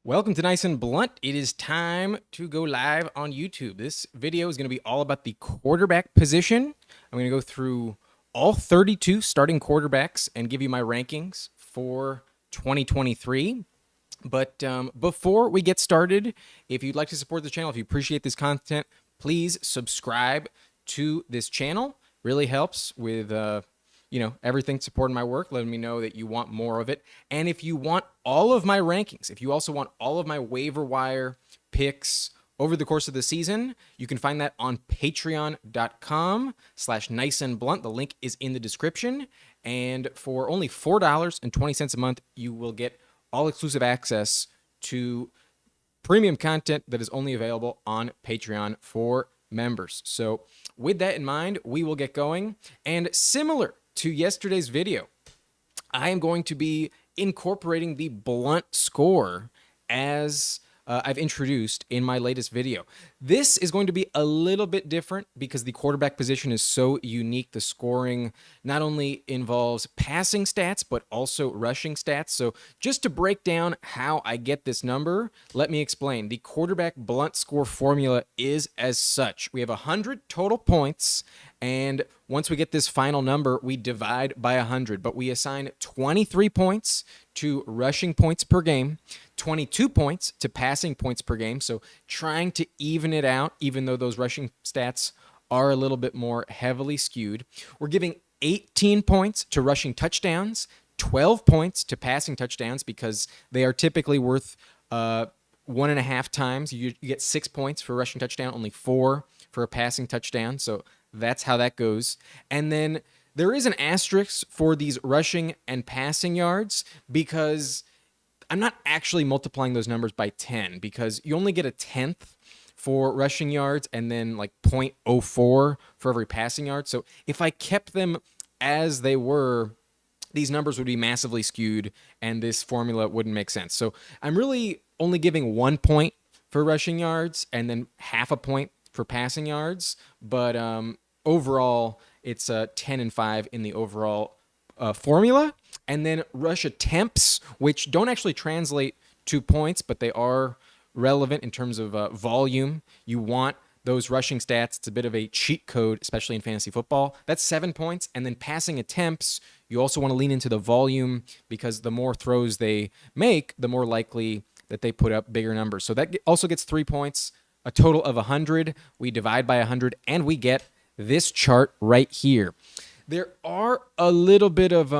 Welcome to Nice and Blunt. It is time to go live on YouTube. This video is going to be all about the quarterback position. I'm going to go through all 32 starting quarterbacks and give you my rankings for 2023. But before we get started, if you'd like to support the channel, if you appreciate this content, please subscribe to this channel. Really helps with everything supporting my work, letting me know that you want more of it. And if you want all of my rankings, if you also want all of my waiver wire picks over the course of the season, you can find that on patreon.com/niceandblunt. The link is in the description. And for only $4.20 a month, you will get all exclusive access to premium content that is only available on Patreon for members. So with that in mind, we will get going. And similar to yesterday's video, I am going to be incorporating the blunt score as I've introduced in my latest video. This is going to be a little bit different because the quarterback position is so unique. The scoring not only involves passing stats, but also rushing stats. So just to break down how I get this number, let me explain. The quarterback blunt score formula is as such. We have 100 total points, and once we get this final number, we divide by 100, but we assign 23 points to rushing points per game, 22 points to passing points per game. So trying to even it out, even though those rushing stats are a little bit more heavily skewed. We're giving 18 points to rushing touchdowns, 12 points to passing touchdowns because they are typically worth 1.5 times. You get 6 points for a rushing touchdown, only 4 for a passing touchdown. So that's how that goes. And then there is an asterisk for these rushing and passing yards because I'm not actually multiplying those numbers by 10 because you only get a tenth for rushing yards and then like 0.04 for every passing yard. So if I kept them as they were, these numbers would be massively skewed and this formula wouldn't make sense. So I'm really only giving 1 point for rushing yards and then half a point for passing yards. But overall, it's 10 and 5 in the overall formula. And then rush attempts, which don't actually translate to points, but they are relevant in terms of volume. You want those rushing stats. It's a bit of a cheat code, especially in fantasy football. That's 7 points. And then passing attempts, you also want to lean into the volume because the more throws they make, the more likely that they put up bigger numbers. So that also gets 3 points, a total of 100. We divide by 100, and we get this chart right here. There are a little bit of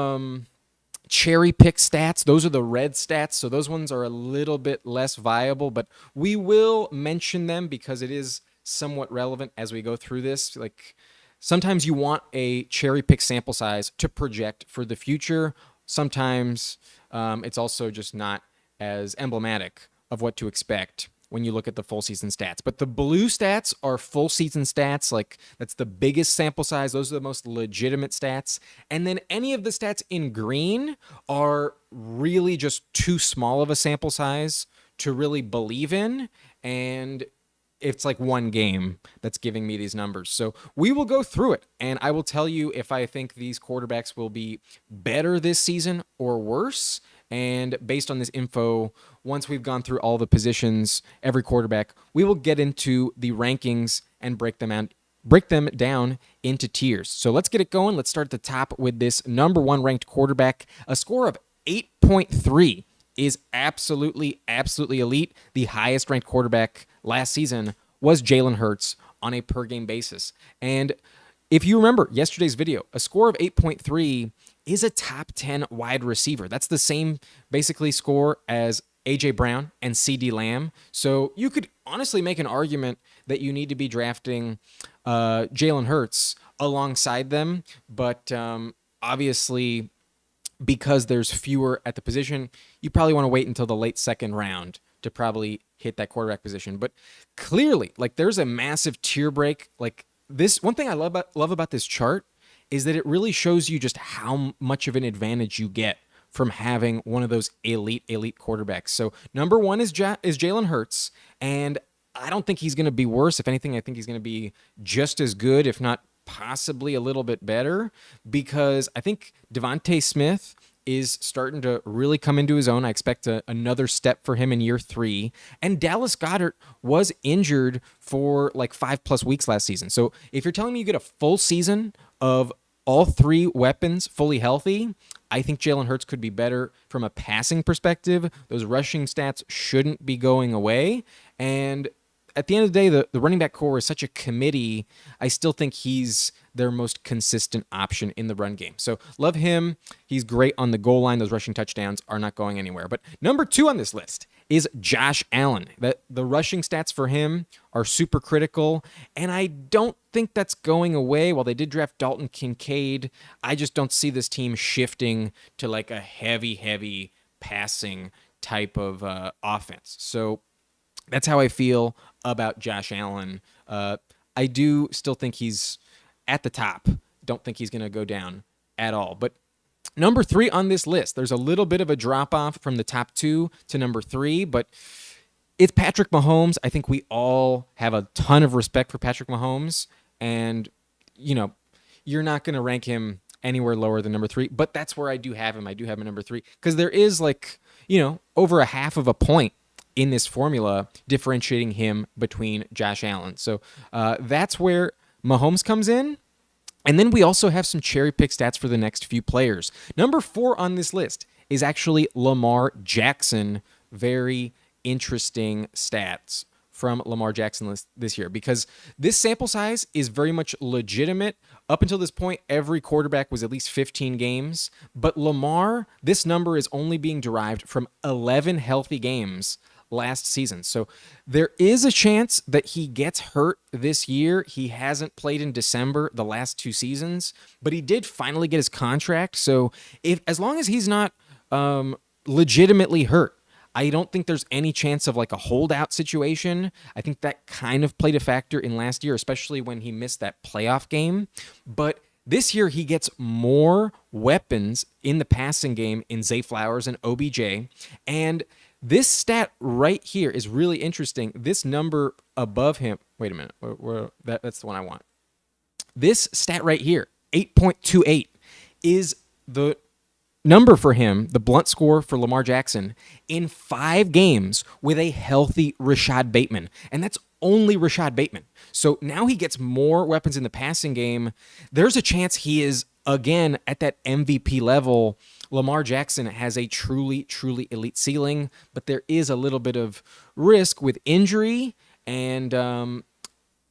cherry pick stats. Those are the red stats, so those ones are a little bit less viable, but we will mention them because it is somewhat relevant as we go through this. Like sometimes you want a cherry pick sample size to project for the future. Sometimes it's also just not as emblematic of what to expect when you look at the full season stats. But the blue stats are full season stats. Like that's the biggest sample size. Those are the most legitimate stats. And then any of the stats in green are really just too small of a sample size to really believe in. And it's like one game that's giving me these numbers. So we will go through it and I will tell you if I think these quarterbacks will be better this season or worse. And based on this info, once we've gone through all the positions, every quarterback, we will get into the rankings and break them down into tiers. So let's get it going. Let's start at the top with this number 1 ranked quarterback. A score of 8.3 is absolutely elite. The highest ranked quarterback last season was Jalen Hurts on a per game basis. And if you remember yesterday's video, a score of 8.3 is a top 10 wide receiver. That's the same basically score as A.J. Brown and C.D. Lamb. So you could honestly make an argument that you need to be drafting Jalen Hurts alongside them. But obviously, because there's fewer at the position, you probably want to wait until the late second round to probably hit that quarterback position. But clearly, like there's a massive tier break. Like this, one thing I love about this chart is that it really shows you just how much of an advantage you get from having one of those elite quarterbacks. So number 1 is Jalen Hurts, and I don't think he's going to be worse. If anything, I think he's going to be just as good, if not possibly a little bit better, because I think Devontae Smith is starting to really come into his own. I expect another step for him in year 3. And Dallas Goedert was injured for like 5+ weeks last season. So if you're telling me you get a full season of all 3 weapons fully healthy, I think Jalen Hurts could be better from a passing perspective. Those rushing stats shouldn't be going away. And at the end of the day, the running back core is such a committee. I still think he's their most consistent option in the run game. So love him. He's great on the goal line. Those rushing touchdowns are not going anywhere. But number 2 on this list is Josh Allen. The rushing stats for him are super critical, and I don't think that's going away. While they did draft Dalton Kincaid, I just don't see this team shifting to like a heavy passing type of offense. So that's how I feel about Josh Allen. I do still think he's at the top. Don't think he's going to go down at all. But number 3 on this list, there's a little bit of a drop-off from the top 2 to number 3, but it's Patrick Mahomes. I think we all have a ton of respect for Patrick Mahomes, and, you know, you're not going to rank him anywhere lower than number 3, but that's where I do have him. I do have him at number 3 because there is, like, you know, over a half of a point in this formula differentiating him between Josh Allen. So that's where Mahomes comes in. And then we also have some cherry pick stats for the next few players. Number 4 on this list is actually Lamar Jackson. Very interesting stats from Lamar Jackson this year because this sample size is very much legitimate. Up until this point, every quarterback was at least 15 games. But Lamar, this number is only being derived from 11 healthy games last season. So there is a chance that he gets hurt this year. He hasn't played in December the last 2 seasons, but he did finally get his contract. So as long as he's not legitimately hurt, I don't think there's any chance of like a holdout situation. I think that kind of played a factor in last year, especially when he missed that playoff game. But this year he gets more weapons in the passing game in Zay Flowers and OBJ. And this stat right here is really interesting. This number above him, wait a minute, that's the one I want. This stat right here, 8.28, is the number for him, the blunt score for Lamar Jackson, in 5 games with a healthy Rashad Bateman. And that's only Rashad Bateman. So now he gets more weapons in the passing game. There's a chance he is, again, at that MVP level. Lamar Jackson has a truly elite ceiling, but there is a little bit of risk with injury. And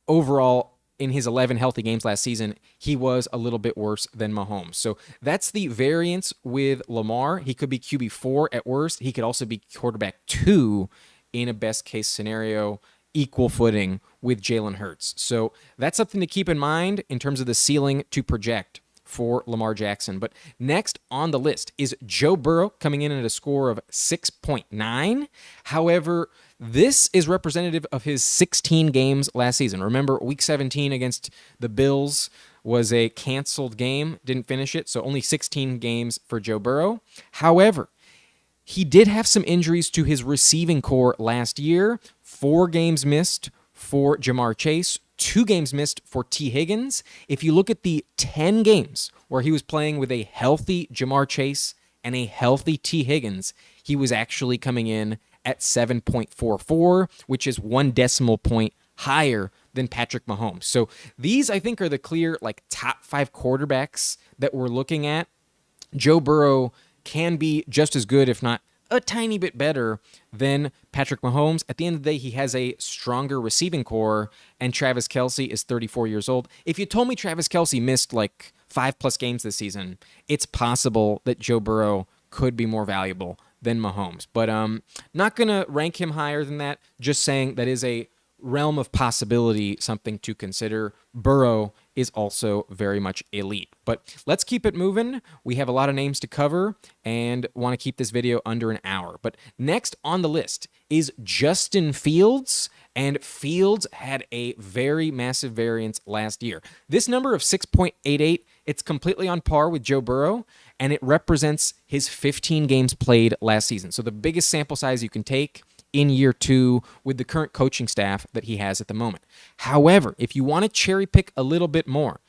overall, in his 11 healthy games last season, he was a little bit worse than Mahomes. So that's the variance with Lamar. He could be QB4 at worst. He could also be quarterback 2 in a best case scenario, equal footing with Jalen Hurts. So that's something to keep in mind in terms of the ceiling to project for Lamar Jackson. But next on the list is Joe Burrow, coming in at a score of 6.9. However, this is representative of his 16 games last season. Remember, Week 17 against the Bills was a canceled game, didn't finish it, so only 16 games for Joe Burrow. However, he did have some injuries to his receiving core last year. 4 games missed for Jamar Chase, 2 games missed for T. Higgins. If you look at the 10 games where he was playing with a healthy Jamar Chase and a healthy T. Higgins, he was actually coming in at 7.44, which is 1 decimal point higher than Patrick Mahomes. So these, I think, are the clear top 5 quarterbacks that we're looking at. Joe Burrow can be just as good, if not a tiny bit better than Patrick Mahomes. At the end of the day, he has a stronger receiving core, and Travis Kelce is 34 years old. If you told me Travis Kelce missed 5+ games this season, it's possible that Joe Burrow could be more valuable than Mahomes. But not going to rank him higher than that. Just saying that is a realm of possibility, something to consider. Burrow is also very much elite. But let's keep it moving. We have a lot of names to cover and want to keep this video under an hour. But next on the list is Justin Fields, and Fields had a very massive variance last year. This number of 6.88, it's completely on par with Joe Burrow, and it represents his 15 games played last season. So the biggest sample size you can take in year 2 with the current coaching staff that he has at the moment. However, if you want to cherry pick a little bit more,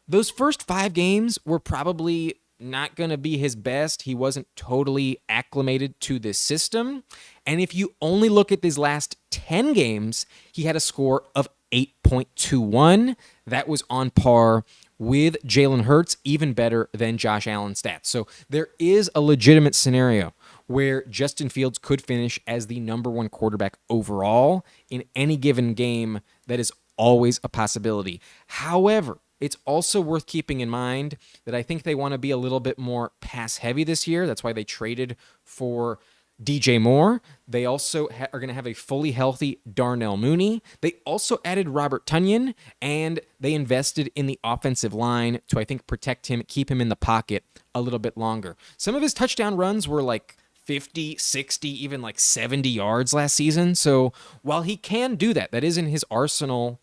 those first 5 games were probably not going to be his best. He wasn't totally acclimated to this system. And if you only look at his last 10 games, he had a score of 8.21. That was on par with Jalen Hurts, even better than Josh Allen's stats. So there is a legitimate scenario where Justin Fields could finish as the number one quarterback overall in any given game. That is always a possibility. However, it's also worth keeping in mind that I think they want to be a little bit more pass heavy this year. That's why they traded for DJ Moore. They also are going to have a fully healthy Darnell Mooney. They also added Robert Tonyan, and they invested in the offensive line to, I think, protect him, keep him in the pocket a little bit longer. Some of his touchdown runs were like 50, 60, even like 70 yards last season. So while he can do that, that is in his arsenal.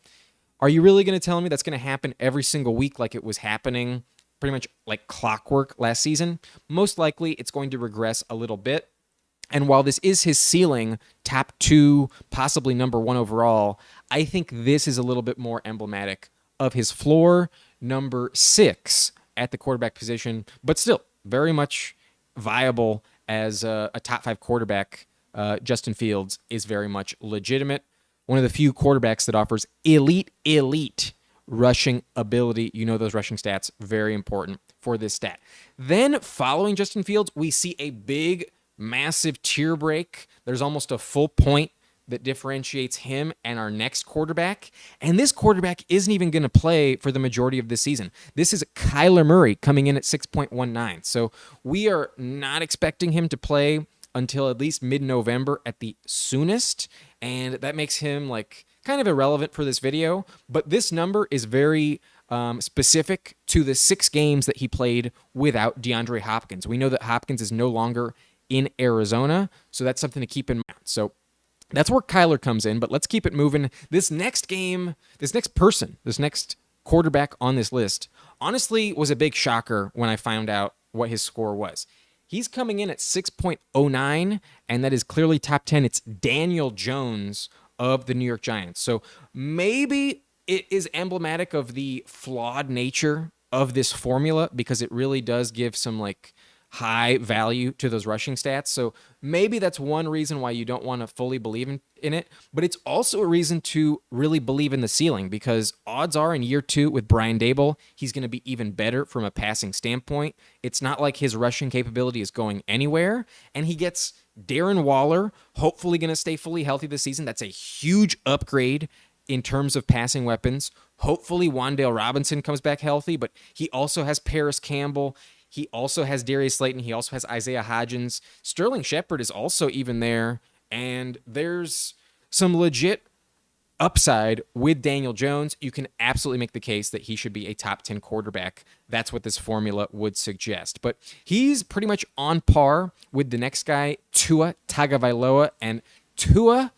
Are you really going to tell me that's going to happen every single week like it was happening pretty much like clockwork last season? Most likely it's going to regress a little bit. And while this is his ceiling, top 2, possibly number 1 overall, I think this is a little bit more emblematic of his floor, number 6 at the quarterback position, but still very much viable as a top 5 quarterback. Justin Fields is very much legitimate. One of the few quarterbacks that offers elite rushing ability. You know those rushing stats, very important for this stat. Then following Justin Fields, we see a big, massive tier break. There's almost a full point that differentiates him and our next quarterback. And this quarterback isn't even going to play for the majority of this season. This is Kyler Murray coming in at 6.19. So we are not expecting him to play until at least mid-November at the soonest. And that makes him like kind of irrelevant for this video. But this number is very specific to the 6 games that he played without DeAndre Hopkins. We know that Hopkins is no longer in Arizona, so that's something to keep in mind. So that's where Kyler comes in, but let's keep it moving. This next game, this next quarterback on this list, honestly was a big shocker when I found out what his score was. He's coming in at 6.09, and that is clearly top 10. It's Daniel Jones of the New York Giants. So maybe it is emblematic of the flawed nature of this formula because it really does give some like high value to those rushing stats. So maybe that's one reason why you don't want to fully believe in it, but it's also a reason to really believe in the ceiling because odds are in year 2 with Brian Daboll, he's going to be even better from a passing standpoint. It's not like his rushing capability is going anywhere, and he gets Darren Waller, hopefully going to stay fully healthy this season. That's a huge upgrade in terms of passing weapons. Hopefully Wan'Dale Robinson comes back healthy, but he also has Paris Campbell. He also has Darius Slayton. He also has Isaiah Hodgins. Sterling Shepard is also even there. And there's some legit upside with Daniel Jones. You can absolutely make the case that he should be a top 10 quarterback. That's what this formula would suggest. But he's pretty much on par with the next guy, Tua Tagovailoa. And Tua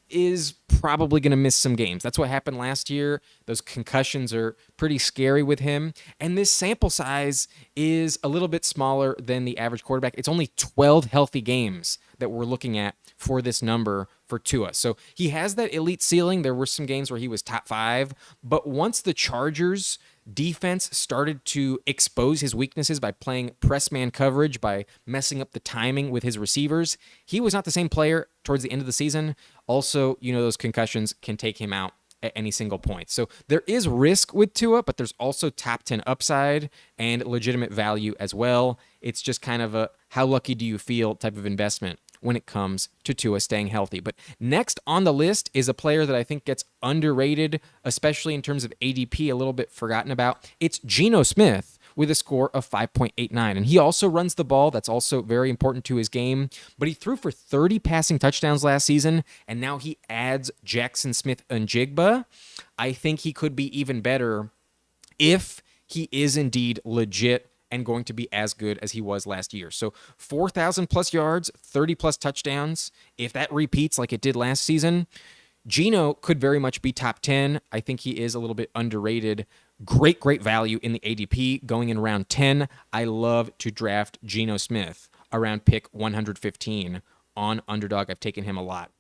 is probably going to miss some games. That's what happened last year. Those concussions are pretty scary with him. And this sample size is a little bit smaller than the average quarterback. It's only 12 healthy games that we're looking at for this number for Tua. So he has that elite ceiling. There were some games where he was top 5. But once the Chargers defense started to expose his weaknesses by playing press man coverage, by messing up the timing with his receivers, he was not the same player towards the end of the season. Also, you know, those concussions can take him out at any single point. So there is risk with Tua, but there's also top 10 upside and legitimate value as well. It's just kind of a how lucky do you feel type of investment when it comes to Tua staying healthy. But next on the list is a player that I think gets underrated, especially in terms of ADP, a little bit forgotten about. It's Geno Smith with a score of 5.89. And he also runs the ball. That's also very important to his game. But he threw for 30 passing touchdowns last season, and now he adds Jackson Smith-Njigba. I think he could be even better if he is indeed legit and going to be as good as he was last year. So 4,000 plus yards, 30 plus touchdowns. If that repeats like it did last season, Geno could very much be top 10. I think he is a little bit underrated. Great value in the ADP going in round 10. I love to draft Geno Smith around pick 115 on Underdog. I've taken him a lot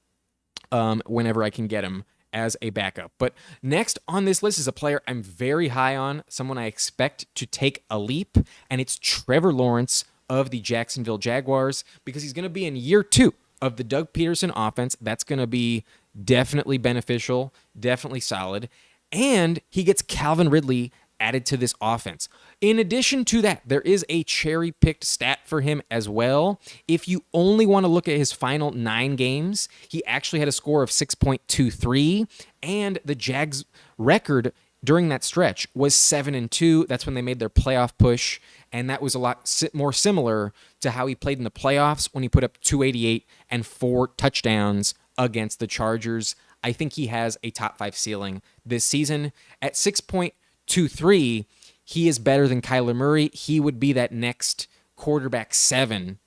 whenever I can get him as a backup. But next on this list is a player I'm very high on, someone I expect to take a leap, and it's Trevor Lawrence of the Jacksonville Jaguars, because he's going to be in year 2 of the Doug Peterson offense. That's going to be definitely beneficial, definitely solid. And he gets Calvin Ridley added to this offense. In addition to that, there is a cherry-picked stat for him as well. If you only want to look at his final 9 games, he actually had a score of 6.23, and the Jags' record during that stretch was 7-2. That's when they made their playoff push, and that was a lot more similar to how he played in the playoffs when he put up 288 and 4 touchdowns against the Chargers. I think he has a top 5 ceiling this season. At 6.23, he is better than Kyler Murray. He would be that next quarterback 7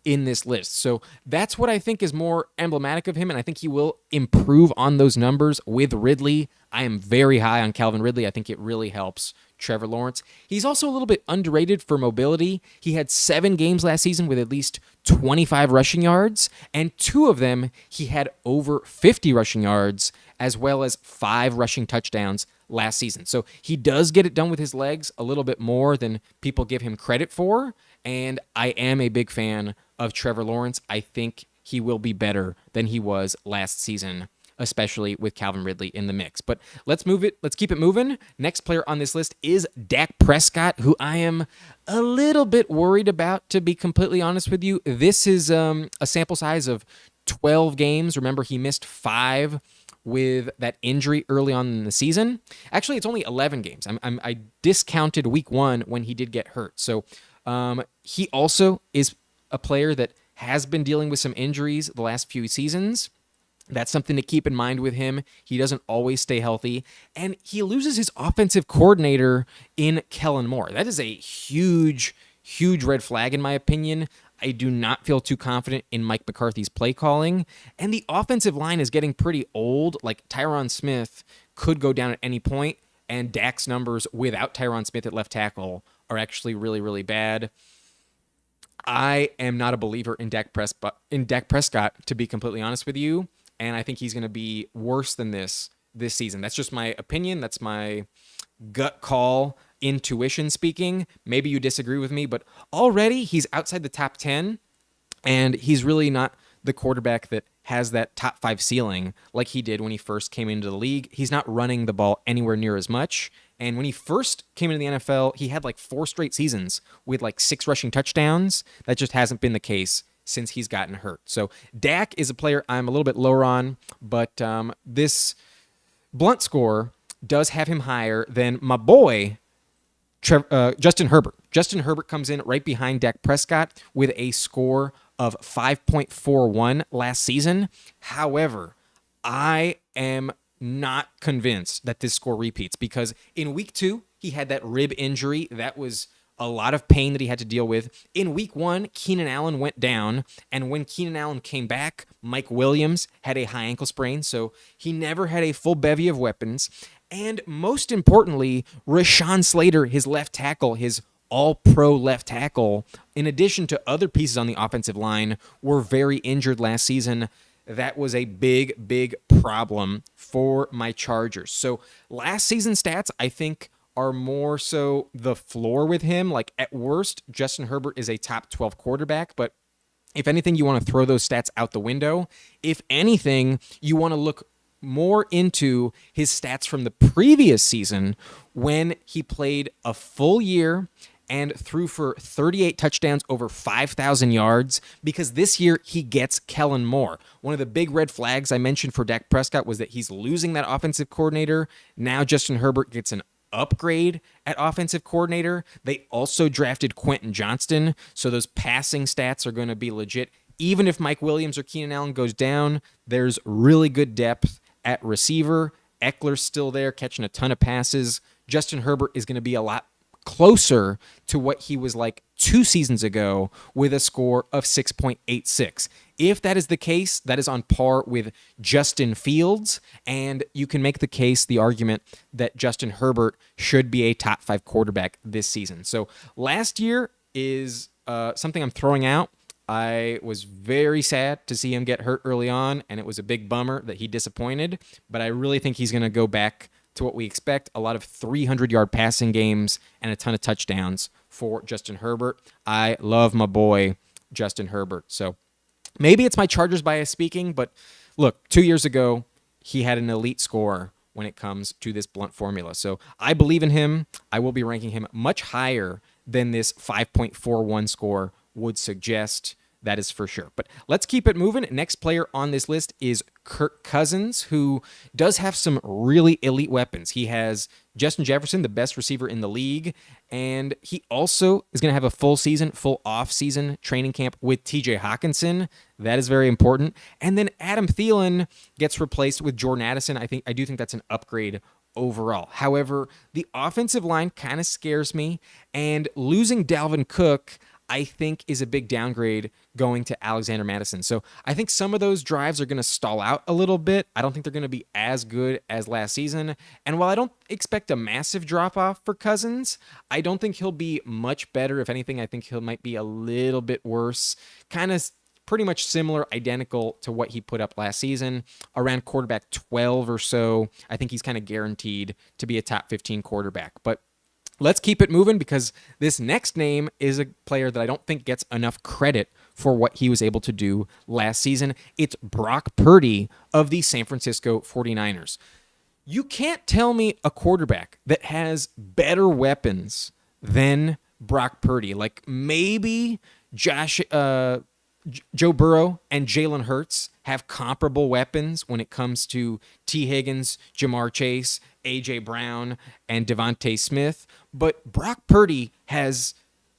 in this list. So that's what I think is more emblematic of him, and I think he will improve on those numbers with Ridley. I am very high on Calvin Ridley. I think it really helps Trevor Lawrence. He's also a little bit underrated for mobility. He had 7 games last season with at least 25 rushing yards, and 2 of them he had over 50 rushing yards, as well as 5 rushing touchdowns last season. So he does get it done with his legs a little bit more than people give him credit for, and I am a big fan of Trevor Lawrence. I think he will be better than he was last season, especially with Calvin Ridley in the mix. But let's keep it moving. Next player on this list is Dak Prescott, who I am a little bit worried about, to be completely honest with you. This is a sample size of 12 games. Remember, he missed 5 with that injury early on in the season. Actually, it's only 11 games. I discounted week 1 when he did get hurt. So he also is a player that has been dealing with some injuries the last few seasons. That's something to keep in mind with him. He doesn't always stay healthy, and he loses his offensive coordinator in Kellen Moore. That is a huge, huge red flag in my opinion. I do not feel too confident in Mike McCarthy's play calling, and the offensive line is getting pretty old. Like, Tyron Smith could go down at any point, and Dak's numbers without Tyron Smith at left tackle are actually really, really bad. I am not a believer in Dak Prescott, to be completely honest with you, and I think he's going to be worse than this season. That's just my opinion. That's my gut call, intuition speaking. Maybe you disagree with me, but already he's outside the top 10, and he's really not the quarterback that has that top 5 ceiling like he did when he first came into the league. He's not running the ball anywhere near as much. And when he first came into the NFL, he had like 4 straight seasons with like 6 rushing touchdowns. That just hasn't been the case since he's gotten hurt. So Dak is a player I'm a little bit lower on, but this blunt score does have him higher than my boy, Justin Herbert. Justin Herbert comes in right behind Dak Prescott with a score of 5.41 last season. However, I am not convinced that this score repeats, because in week 2, he had that rib injury. That was a lot of pain that he had to deal with. In week 1, Keenan Allen went down, and when Keenan Allen came back, Mike Williams had a high ankle sprain, so he never had a full bevy of weapons. And most importantly, Rashawn Slater, his left tackle, his all-pro left tackle, in addition to other pieces on the offensive line, were very injured last season. That was a big, big problem for my Chargers. So last season's stats, I think, are more so the floor with him. Like, at worst, Justin Herbert is a top 12 quarterback, but if anything, you want to throw those stats out the window. If anything, you want to look more into his stats from the previous season when he played a full year and threw for 38 touchdowns, over 5,000 yards, because this year he gets Kellen Moore. One of the big red flags I mentioned for Dak Prescott was that he's losing that offensive coordinator. Now Justin Herbert gets an upgrade at offensive coordinator. They also drafted Quentin Johnston, so those passing stats are going to be legit. Even if Mike Williams or Keenan Allen goes down, there's really good depth at receiver. Eckler's still there, catching a ton of passes. Justin Herbert is going to be a lot closer to what he was like 2 seasons ago with a score of 6.86. If that is the case, that is on par with Justin Fields, and you can make the argument that Justin Herbert should be a top 5 quarterback this season. So last year is something I'm throwing out. I was very sad to see him get hurt early on, and it was a big bummer that he disappointed. But I really think he's going to go back to what we expect, a lot of 300-yard passing games and a ton of touchdowns for Justin Herbert. I love my boy, Justin Herbert. So maybe it's my Chargers bias speaking, but look, 2 years ago, he had an elite score when it comes to this blunt formula. So I believe in him. I will be ranking him much higher than this 5.41 score would suggest. That is for sure. But let's keep it moving. Next player on this list is Kirk Cousins, who does have some really elite weapons. He has Justin Jefferson, the best receiver in the league, and he also is going to have a full season, full off-season training camp with TJ Hawkinson. That is very important. And then Adam Thielen gets replaced with Jordan Addison. I do think that's an upgrade overall. However, the offensive line kind of scares me, and losing Dalvin Cook, I think, is a big downgrade going to Alexander Mattison. So I think some of those drives are going to stall out a little bit. I don't think they're going to be as good as last season. And while I don't expect a massive drop-off for Cousins, I don't think he'll be much better. If anything, I think he might be a little bit worse. Kind of pretty much similar, identical to what he put up last season, around quarterback 12 or so. I think he's kind of guaranteed to be a top 15 quarterback. But let's keep it moving, because this next name is a player that I don't think gets enough credit for what he was able to do last season. It's Brock Purdy of the San Francisco 49ers. You can't tell me a quarterback that has better weapons than Brock Purdy. Like maybe Joe Burrow and Jalen Hurts have comparable weapons when it comes to T. Higgins, Jamar Chase, A.J. Brown, and Devontae Smith. But Brock Purdy has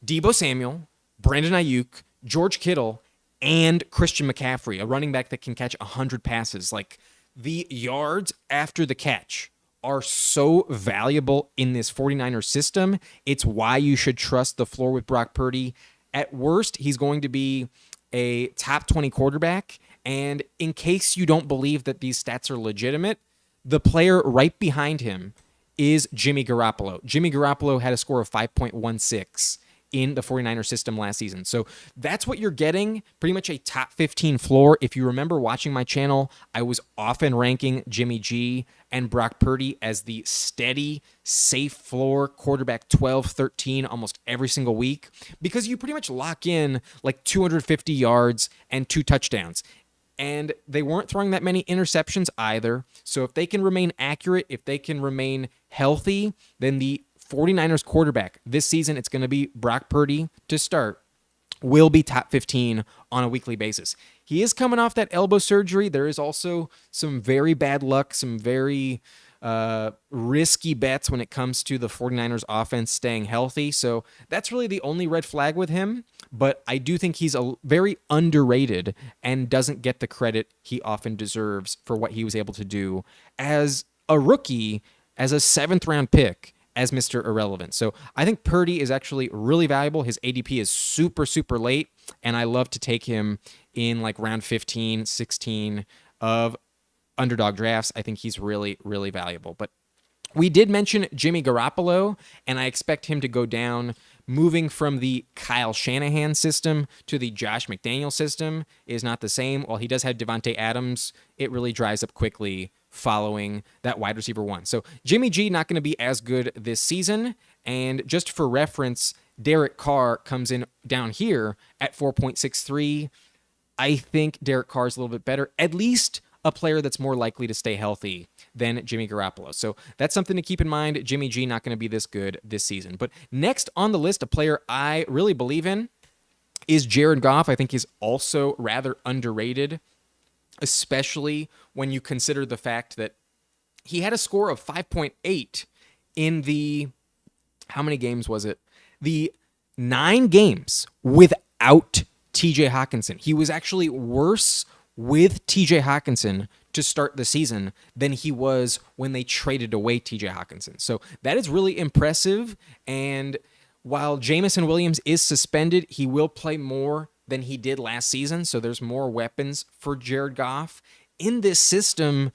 Deebo Samuel, Brandon Ayuk, George Kittle, and Christian McCaffrey, a running back that can catch 100 passes. Like, the yards after the catch are so valuable in this 49ers system. It's why you should trust the floor with Brock Purdy. At worst, he's going to be a top 20 quarterback. And in case you don't believe that these stats are legitimate, the player right behind him is Jimmy Garropolo. Jimmy Garropolo had a score of 5.16 in the 49ers system last season. So that's what you're getting, pretty much a top 15 floor. If you remember watching my channel, I was often ranking Jimmy G and Brock Purdy as the steady, safe floor quarterback 12, 13 almost every single week, because you pretty much lock in like 250 yards and 2 touchdowns. And they weren't throwing that many interceptions either. So if they can remain accurate, if they can remain healthy, then the 49ers quarterback this season, it's going to be Brock Purdy to start, will be top 15 on a weekly basis. He is coming off that elbow surgery. There is also some very bad luck, some very risky bets when it comes to the 49ers offense staying healthy. So that's really the only red flag with him. But I do think he's very underrated and doesn't get the credit he often deserves for what he was able to do as a rookie, as a 7th-round pick, as Mr. Irrelevant. So I think Purdy is actually really valuable. His ADP is super, super late, and I love to take him in like round 15, 16 of underdog drafts. I think he's really, really valuable. But we did mention Jimmy Garropolo, and I expect him to go down. Moving from the Kyle Shanahan system to the Josh McDaniel system is not the same. While he does have Devontae Adams, it really dries up quickly following that wide receiver 1. So Jimmy G not going to be as good this season. And just for reference, Derek Carr comes in down here at 4.63. I think Derek Carr is a little bit better, at least a player that's more likely to stay healthy than Jimmy Garropolo. So that's something to keep in mind. Jimmy G not going to be this good this season. But next on the list, a player I really believe in is Jared Goff. I think he's also rather underrated, especially when you consider the fact that he had a score of 5.8 in the, how many games was it? The 9 games without TJ Hawkinson. He was actually worse with TJ Hawkinson to start the season than he was when they traded away TJ Hawkinson. So that is really impressive. And while Jamison Williams is suspended, he will play more than he did last season. So there's more weapons for Jared Goff. In this system,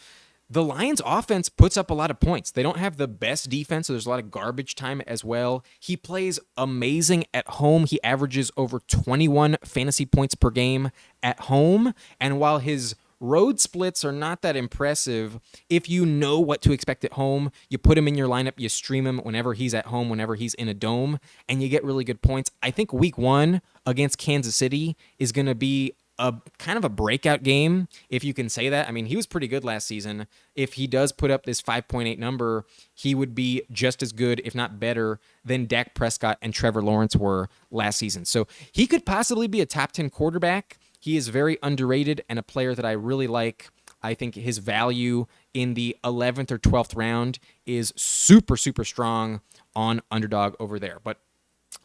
the Lions offense puts up a lot of points. They don't have the best defense, so there's a lot of garbage time as well. He plays amazing at home. He averages over 21 fantasy points per game at home. And while his road splits are not that impressive, if you know what to expect at home, you put him in your lineup, you stream him whenever he's at home, whenever he's in a dome, and you get really good points. I think week 1 against Kansas City is going to be a kind of a breakout game, if you can say that. I mean, he was pretty good last season. If he does put up this 5.8 number, he would be just as good, if not better, than Dak Prescott and Trevor Lawrence were last season. So he could possibly be a top 10 quarterback. He is very underrated and a player that I really like. I think his value in the 11th or 12th round is super, super strong on Underdog over there. But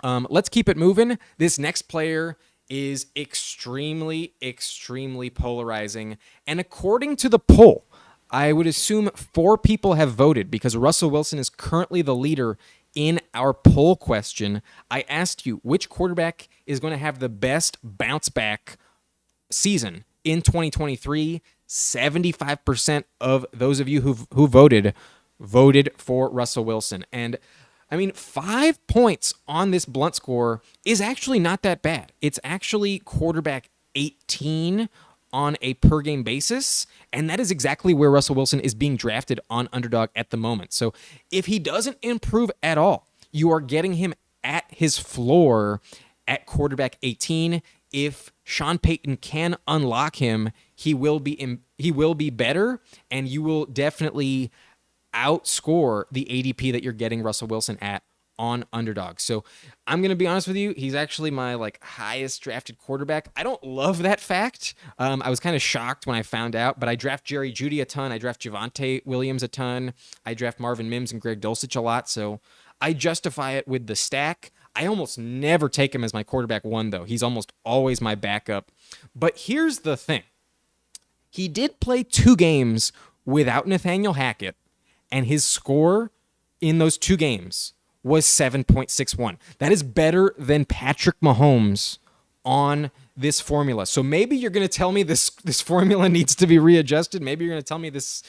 let's keep it moving. This next player is extremely, extremely polarizing. And according to the poll, I would assume 4 people have voted because Russell Wilson is currently the leader in our poll question. I asked you which quarterback is going to have the best bounce back season in 2023. 75% of those of you who voted for Russell Wilson. And I mean, 5 points on this blunt score is actually not that bad. It's actually quarterback 18 on a per game basis, and that is exactly where Russell Wilson is being drafted on Underdog at the moment. So if he doesn't improve at all, you are getting him at his floor at quarterback 18. If Sean Payton can unlock him, he will be better, and you will definitely outscore the ADP that you're getting Russell Wilson at on Underdog. So I'm going to be honest with you. He's actually my highest drafted quarterback. I don't love that fact. I was kind of shocked when I found out, but I draft Jerry Jeudy a ton. I draft Javonte Williams a ton. I draft Marvin Mims and Greg Dulcich a lot. So I justify it with the stack. I almost never take him as my quarterback 1, though. He's almost always my backup. But here's the thing. He did play 2 games without Nathaniel Hackett, and his score in those 2 games was 7.61. That is better than Patrick Mahomes on this formula. So maybe you're going to tell me this formula needs to be readjusted. Maybe you're going to tell me this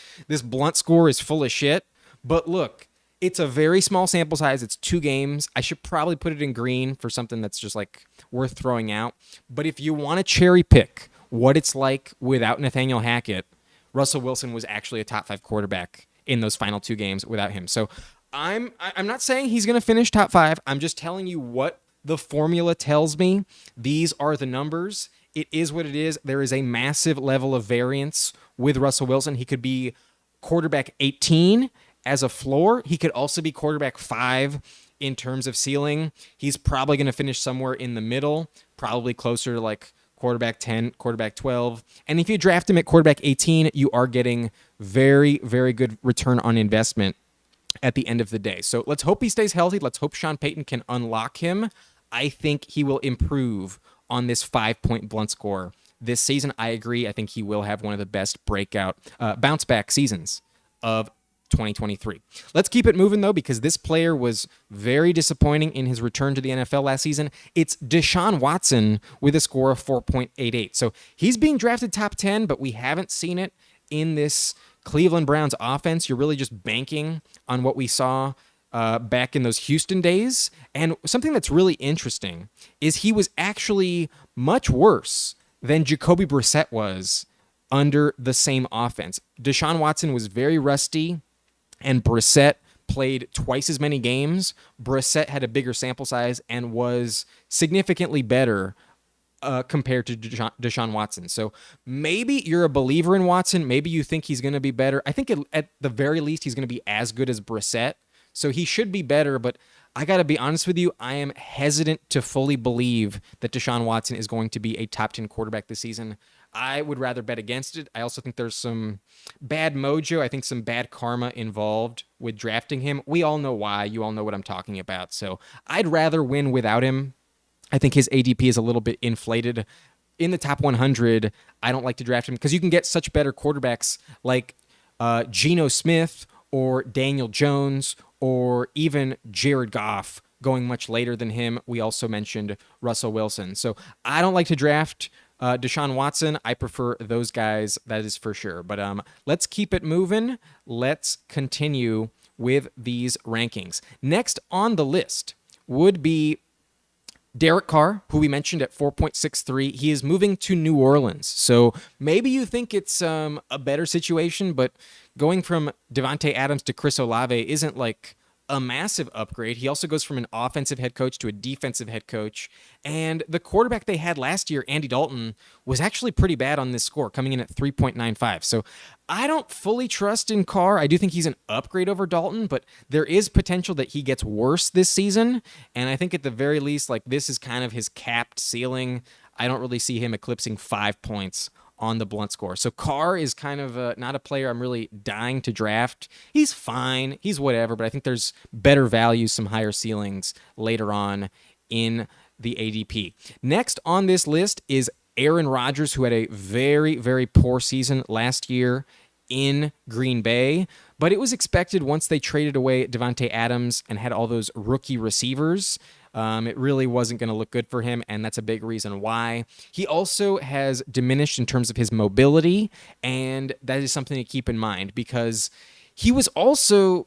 blunt score is full of shit. But look, it's a very small sample size. It's 2 games. I should probably put it in green for something that's just worth throwing out. But if you want to cherry pick what it's like without Nathaniel Hackett, Russell Wilson was actually a top 5 quarterback in those final 2 games without him. So I'm not saying he's going to finish top 5. I'm just telling you what the formula tells me. These are the numbers. It is what it is. There is a massive level of variance with Russell Wilson. He could be quarterback 18 as a floor. He could also be quarterback 5 in terms of ceiling. He's probably going to finish somewhere in the middle, probably closer to quarterback 10, quarterback 12. And if you draft him at quarterback 18, you are getting very, very good return on investment at the end of the day. So let's hope he stays healthy. Let's hope Sean Payton can unlock him. I think he will improve on this 5-point blunt score this season. I agree. I think he will have one of the best breakout bounce back seasons of 2023. Let's keep it moving, though, because this player was very disappointing in his return to the NFL last season. It's Deshaun Watson with a score of 4.88. So he's being drafted top 10, but we haven't seen it in this Cleveland Browns offense. You're really just banking on what we saw back in those Houston days. And something that's really interesting is he was actually much worse than Jacoby Brissett was under the same offense. Deshaun Watson was very rusty, and Brissett played twice as many games. Brissett had a bigger sample size and was significantly better compared to Deshaun Watson. So maybe you're a believer in Watson. Maybe you think he's going to be better. I think at the very least he's going to be as good as Brissett. So he should be better, but I got to be honest with you, I am hesitant to fully believe that Deshaun Watson is going to be a top 10 quarterback this season. I would rather bet against it. I also think there's some bad mojo. I think some bad karma involved with drafting him. We all know why. You all know what I'm talking about. So I'd rather win without him. I think his ADP is a little bit inflated. In the top 100, I don't like to draft him because you can get such better quarterbacks like Geno Smith or Daniel Jones or even Jared Goff going much later than him. We also mentioned Russell Wilson. So I don't like to draft Deshaun Watson, I prefer those guys. That is for sure. But let's keep it moving. Let's continue with these rankings. Next on the list would be Derek Carr, who we mentioned at 4.63. He is moving to New Orleans. So maybe you think it's a better situation, but going from Devontae Adams to Chris Olave isn't like a massive upgrade. He also goes from an offensive head coach to a defensive head coach. And the quarterback they had last year, Andy Dalton, was actually pretty bad on this score, coming in at 3.95. So I don't fully trust in Carr. I do think he's an upgrade over Dalton, but there is potential that he gets worse this season. And I think at the very least, like, this is kind of his capped ceiling. I don't really see him eclipsing 5 points on the blunt score. So Carr is kind of not a player I'm really dying to draft. He's fine. He's whatever, but I think there's better values, some higher ceilings later on in the ADP. Next on this list is Aaron Rodgers, who had a very, very poor season last year in Green Bay, but it was expected once they traded away Devontae Adams and had all those rookie receivers. It really wasn't going to look good for him, and that's a big reason why. He also has diminished in terms of his mobility, and that is something to keep in mind because he was also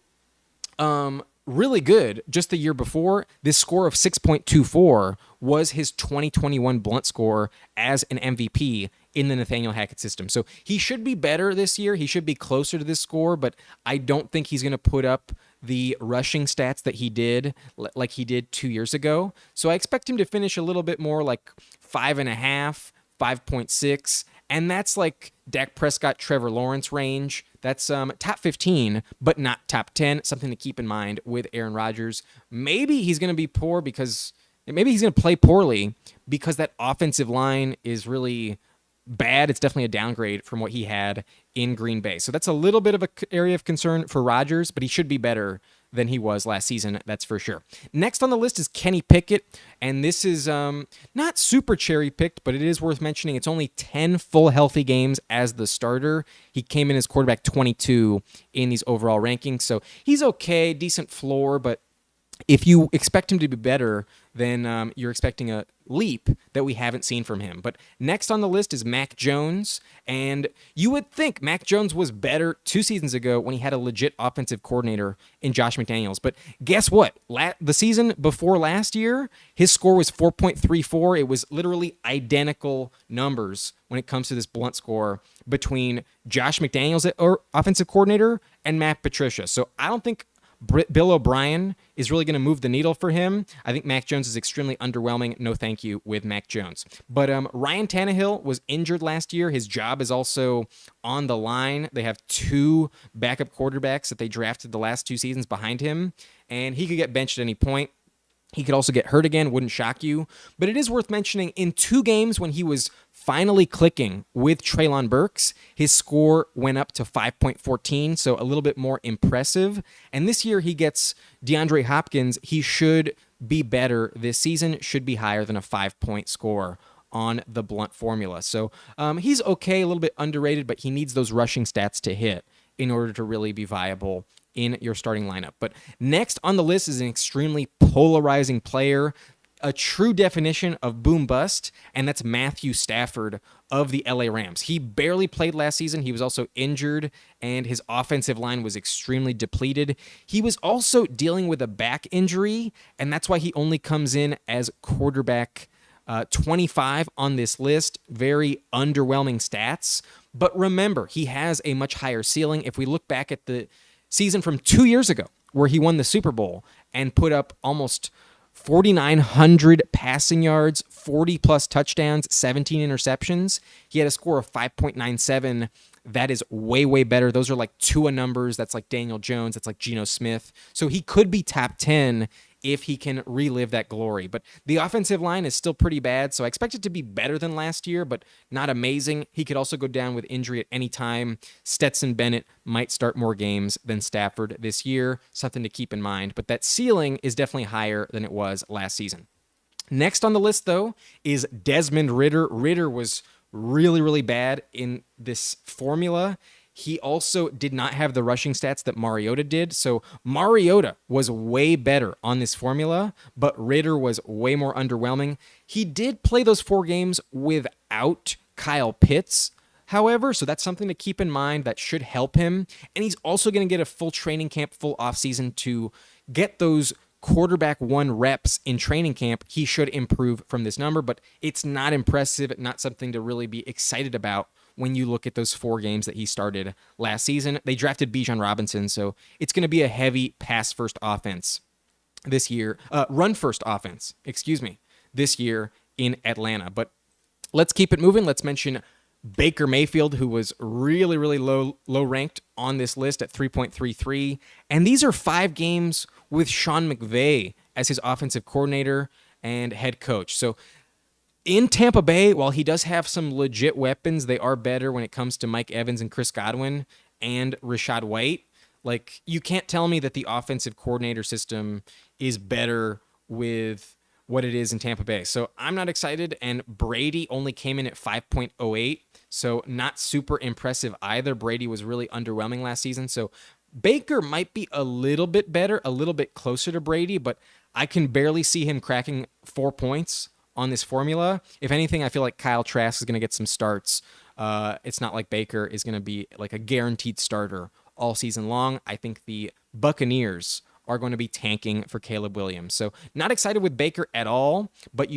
really good just the year before. This score of 6.24 was his 2021 blunt score as an MVP in the Nathaniel Hackett system. So he should be better this year. He should be closer to this score, but I don't think he's going to put up the rushing stats that he did, like he did 2 years ago. So I expect him to finish a little bit more like 5.5, 5.6, and that's like Dak Prescott, Trevor Lawrence range. That's top 15, but not top 10. Something to keep in mind with Aaron Rodgers. Maybe he's going to be poor because maybe he's going to play poorly because that offensive line is really bad. It's definitely a downgrade from what he had in Green Bay. So that's a little bit of an area of concern for Rodgers, but he should be better than he was last season, that's for sure. Next on the list is Kenny Pickett, and this is not super cherry-picked, but it is worth mentioning. It's only 10 full healthy games as the starter. He came in as quarterback 22 in these overall rankings, so he's okay, decent floor, but if you expect him to be better, then you're expecting a leap that we haven't seen from him. But next on the list is Mac Jones, and you would think Mac Jones was better 2 seasons ago when he had a legit offensive coordinator in Josh McDaniels. But guess what? The season before last year, his score was 4.34. It was literally identical numbers when it comes to this blunt score between Josh McDaniels, or offensive coordinator, and Matt Patricia. So I don't think Bill O'Brien is really going to move the needle for him. I think Mac Jones is extremely underwhelming. No thank you with Mac Jones. But Ryan Tannehill was injured last year. His job is also on the line. They have 2 backup quarterbacks that they drafted the last 2 seasons behind him, and he could get benched at any point. He could also get hurt again, wouldn't shock you. But it is worth mentioning, in 2 games when he was finally clicking with Treylon Burks, his score went up to 5.14, so a little bit more impressive. And this year he gets DeAndre Hopkins. He should be better this season, should be higher than a 5-point score on the blunt formula. So he's okay, a little bit underrated, but he needs those rushing stats to hit in order to really be viable in your starting lineup. But next on the list is an extremely polarizing player, a true definition of boom bust, and that's Matthew Stafford of the LA Rams. He barely played last season. He was also injured, and his offensive line was extremely depleted. He was also dealing with a back injury, and that's why he only comes in as quarterback 25 on this list. Very underwhelming stats. But remember, he has a much higher ceiling. If we look back at the season from 2 years ago, where he won the Super Bowl and put up almost 4,900 passing yards, 40-plus touchdowns, 17 interceptions. He had a score of 5.97. That is way, way better. Those are like Tua numbers. That's like Daniel Jones. That's like Geno Smith. So he could be top 10 if he can relive that glory. But the offensive line is still pretty bad, so I expect it to be better than last year, but not amazing. He could also go down with injury at any time. Stetson Bennett might start more games than Stafford this year, something to keep in mind. But that ceiling is definitely higher than it was last season. Next on the list, though, is Desmond Ridder. Ridder was really, really bad in this formula. He also did not have the rushing stats that Mariota did. So Mariota was way better on this formula, but Ridder was way more underwhelming. He did play those 4 games without Kyle Pitts, however, so that's something to keep in mind that should help him. And he's also going to get a full training camp, full offseason to get those quarterback 1 reps in training camp. He should improve from this number, but it's not impressive, not something to really be excited about when you look at those 4 games that he started last season. They drafted Bijan Robinson, so it's going to be a heavy pass-first offense this year, run-first offense, this year in Atlanta. But let's keep it moving. Let's mention Baker Mayfield, who was really, really low ranked on this list at 3.33. And these are 5 games with Sean McVay as his offensive coordinator and head coach. So in Tampa Bay, while he does have some legit weapons, they are better when it comes to Mike Evans and Chris Godwin and Rachaad White. Like, you can't tell me that the offensive coordinator system is better with what it is in Tampa Bay. So I'm not excited, and Brady only came in at 5.08, so not super impressive either. Brady was really underwhelming last season, so Baker might be a little bit better, a little bit closer to Brady, but I can barely see him cracking 4 points on this formula. If anything, I feel like Kyle Trask is going to get some starts. It's not like Baker is going to be like a guaranteed starter all season long. I think the Buccaneers are going to be tanking for Caleb Williams. So not excited with Baker at all, but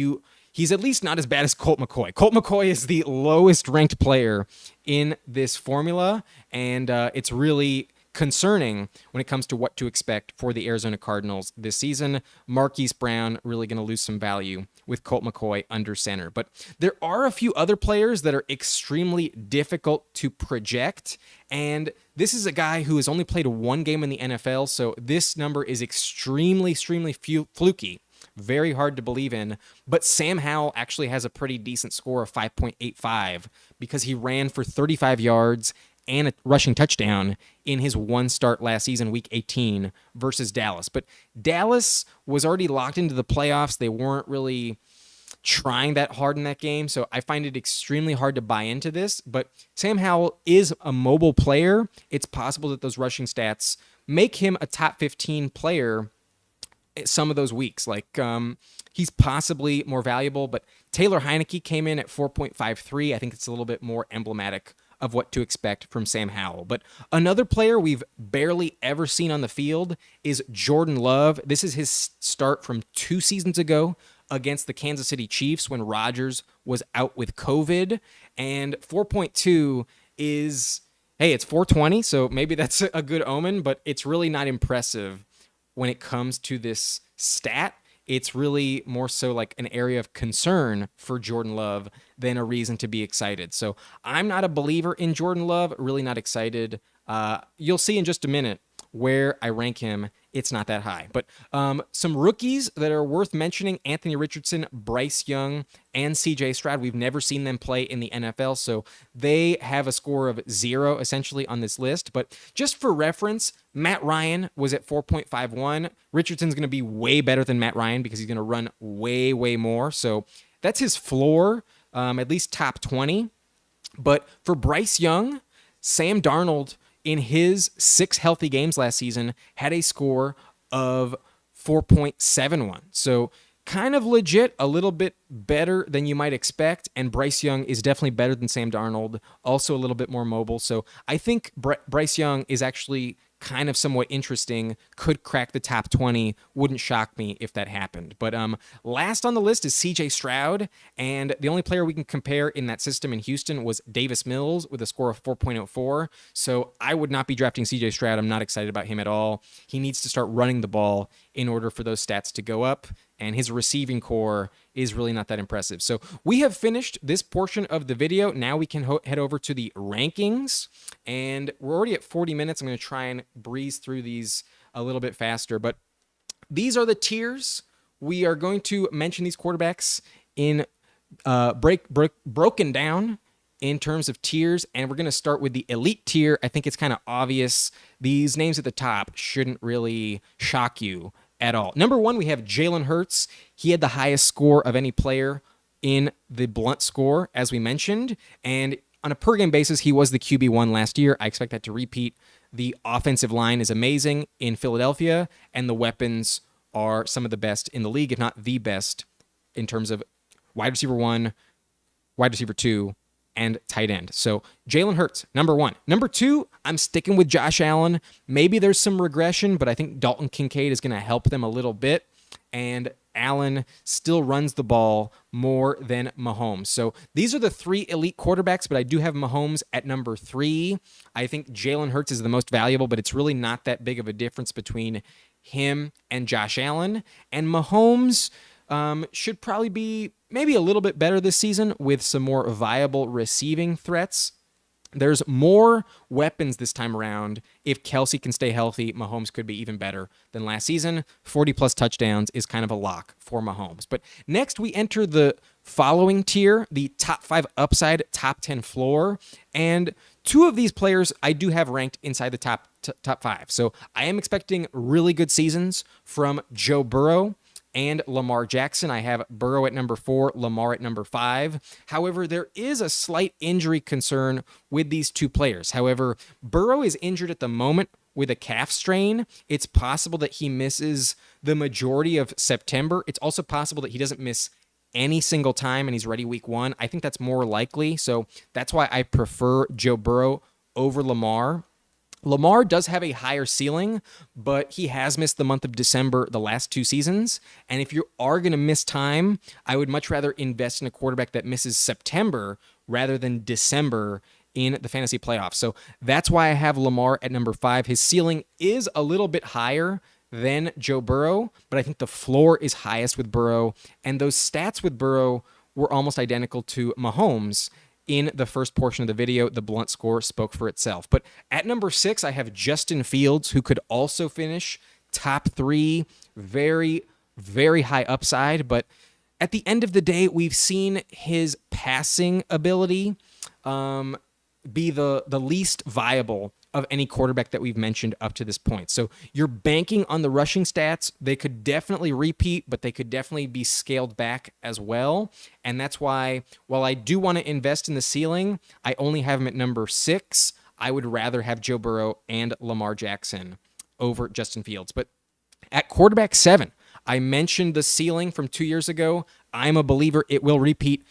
he's at least not as bad as Colt McCoy. Colt McCoy is the lowest ranked player in this formula, and it's really concerning when it comes to what to expect for the Arizona Cardinals this season. Marquise Brown really going to lose some value with Colt McCoy under center. But there are a few other players that are extremely difficult to project, and this is a guy who has only played 1 game in the NFL, so this number is extremely fluky. Very hard to believe in. But Sam Howell actually has a pretty decent score of 5.85 because he ran for 35 yards and a rushing touchdown in his 1 start last season, Week 18, versus Dallas. But Dallas was already locked into the playoffs. They weren't really trying that hard in that game, so I find it extremely hard to buy into this. But Sam Howell is a mobile player. It's possible that those rushing stats make him a top 15 player some of those weeks. Like, he's possibly more valuable, but Taylor Heineke came in at 4.53. I think it's a little bit more emblematic of what to expect from Sam Howell. But another player we've barely ever seen on the field is Jordan Love. This is his start from 2 seasons ago against the Kansas City Chiefs when Rodgers was out with COVID. And 4.2 is, hey, it's 420, so maybe that's a good omen, but it's really not impressive when it comes to this stat. It's really more so like an area of concern for Jordan Love than a reason to be excited. So I'm not a believer in Jordan Love, really not excited. You'll see in just a minute where I rank him. It's not that high. But some rookies that are worth mentioning: Anthony Richardson, Bryce Young, and CJ Stroud. We've never seen them play in the NFL, so they have a score of 0 essentially on this list. But just for reference, Matt Ryan was at 4.51. Richardson's going to be way better than Matt Ryan because he's going to run way more. So that's his floor, at least top 20. But for Bryce Young, Sam Darnold, in his 6 healthy games last season, had a score of 4.71. So kind of legit, a little bit better than you might expect. And Bryce Young is definitely better than Sam Darnold, also a little bit more mobile. So I think Bryce Young is actually kind of somewhat interesting, could crack the top 20. Wouldn't shock me if that happened. But last on the list is CJ Stroud, and the only player we can compare in that system in Houston was Davis Mills with a score of 4.04. So I would not be drafting CJ Stroud. I'm not excited about him at all. He needs to start running the ball in order for those stats to go up, and his receiving core is really not that impressive. So we have finished this portion of the video. Now we can head over to the rankings, and we're already at 40 minutes. I'm going to try and breeze through these a little bit faster, but these are the tiers. We are going to mention these quarterbacks in broken down in terms of tiers, and we're going to start with the elite tier. I think it's kind of obvious. These names at the top shouldn't really shock you at all. Number 1, we have Jalen Hurts. He had the highest score of any player in the Blunt score, as we mentioned, and on a per game basis, he was the QB1 last year. I expect that to repeat. The offensive line is amazing in Philadelphia, and the weapons are some of the best in the league, if not the best, in terms of wide receiver 1, wide receiver 2, and tight end. So Jalen Hurts, number 1. Number 2, I'm sticking with Josh Allen. Maybe there's some regression, but I think Dalton Kincaid is going to help them a little bit. And Allen still runs the ball more than Mahomes. So these are the 3 elite quarterbacks, but I do have Mahomes at number 3. I think Jalen Hurts is the most valuable, but it's really not that big of a difference between him and Josh Allen. And Mahomes should probably be maybe a little bit better this season with some more viable receiving threats. There's more weapons this time around. If Kelsey can stay healthy, Mahomes could be even better than last season. 40-plus touchdowns is kind of a lock for Mahomes. But next, we enter the following tier, the top 5 upside, top 10 floor. And 2 of these players I do have ranked inside the top 5. So I am expecting really good seasons from Joe Burrow and Lamar Jackson. I have Burrow at number 4, Lamar at number 5. However, there is a slight injury concern with these 2 players. However, Burrow is injured at the moment with a calf strain. It's possible that he misses the majority of September. It's also possible that he doesn't miss any single time and he's ready week 1. I think that's more likely. So that's why I prefer Joe Burrow over Lamar. Lamar does have a higher ceiling, but he has missed the month of December the last 2 seasons. And if you are going to miss time, I would much rather invest in a quarterback that misses September rather than December in the fantasy playoffs. So that's why I have Lamar at number 5. His ceiling is a little bit higher than Joe Burrow, but I think the floor is highest with Burrow. And those stats with Burrow were almost identical to Mahomes. In the first portion of the video, the blunt score spoke for itself. But at number 6, I have Justin Fields, who could also finish top 3. Very, very high upside. But at the end of the day, we've seen his passing ability be the least viable of any quarterback that we've mentioned up to this point. So you're banking on the rushing stats. They could definitely repeat, but they could definitely be scaled back as well. And that's why, while I do want to invest in the ceiling, I only have him at number 6. I would rather have Joe Burrow and Lamar Jackson over Justin Fields. But at quarterback 7, I mentioned the ceiling from 2 years ago. I'm a believer it will repeat.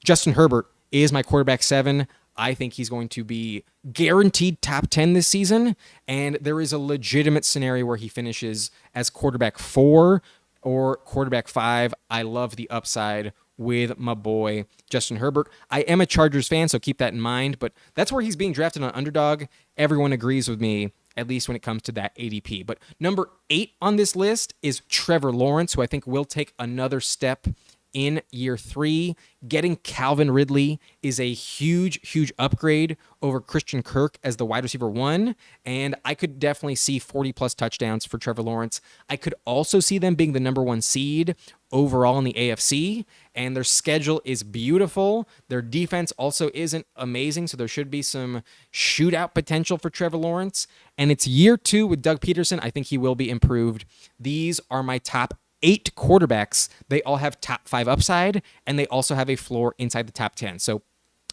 Justin Herbert is my quarterback 7. I think he's going to be guaranteed top 10 this season, and there is a legitimate scenario where he finishes as quarterback 4 or quarterback 5. I love the upside with my boy Justin Herbert. I am a Chargers fan, so keep that in mind, but that's where he's being drafted on Underdog. Everyone agrees with me, at least when it comes to that ADP. But number 8 on this list is Trevor Lawrence, who I think will take another step in year 3. Getting Calvin Ridley is a huge, huge upgrade over Christian Kirk as the wide receiver 1, and I could definitely see 40-plus touchdowns for Trevor Lawrence. I could also see them being the number 1 seed overall in the AFC, and their schedule is beautiful. Their defense also isn't amazing, so there should be some shootout potential for Trevor Lawrence, and it's year 2 with Doug Peterson. I think he will be improved. These are my top 8 quarterbacks. They all have top 5 upside, and they also have a floor inside the top 10. So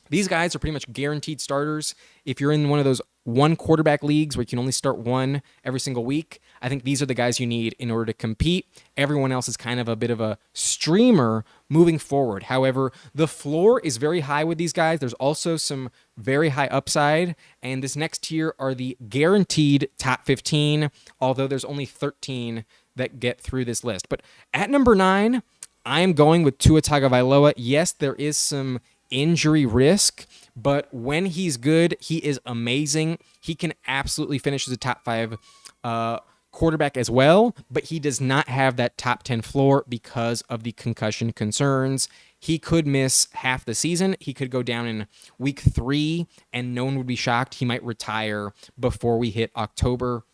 these guys are pretty much guaranteed starters. If you're in one of those 1 quarterback leagues where you can only start 1 every single week, I think these are the guys you need in order to compete. Everyone else is kind of a bit of a streamer moving forward. However, the floor is very high with these guys. There's also some very high upside, and this next tier are the guaranteed top 15, although there's only 13 that get through this list. But at number 9, I am going with Tua Tagovailoa. Yes, there is some injury risk, but when he's good, he is amazing. He can absolutely finish as a top 5 quarterback as well, but he does not have that top 10 floor because of the concussion concerns. He could miss half the season. He could go down in week 3, and no one would be shocked. He might retire before we hit October.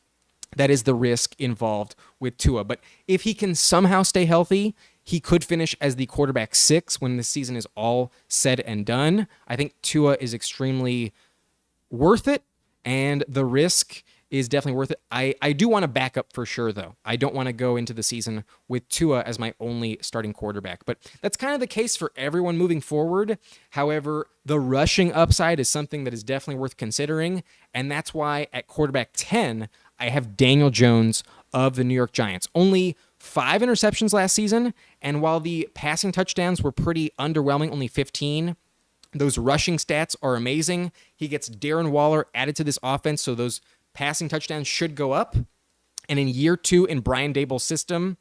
That is the risk involved with Tua. But if he can somehow stay healthy, he could finish as the quarterback 6 when the season is all said and done. I think Tua is extremely worth it, and the risk is definitely worth it. I do want to back up for sure, though. I don't want to go into the season with Tua as my only starting quarterback. But that's kind of the case for everyone moving forward. However, the rushing upside is something that is definitely worth considering. And that's why at quarterback 10, I have Daniel Jones of the New York Giants. Only 5 interceptions last season. And while the passing touchdowns were pretty underwhelming, only 15, those rushing stats are amazing. He gets Darren Waller added to this offense, so those passing touchdowns should go up. And in year 2 in Brian Daboll's system,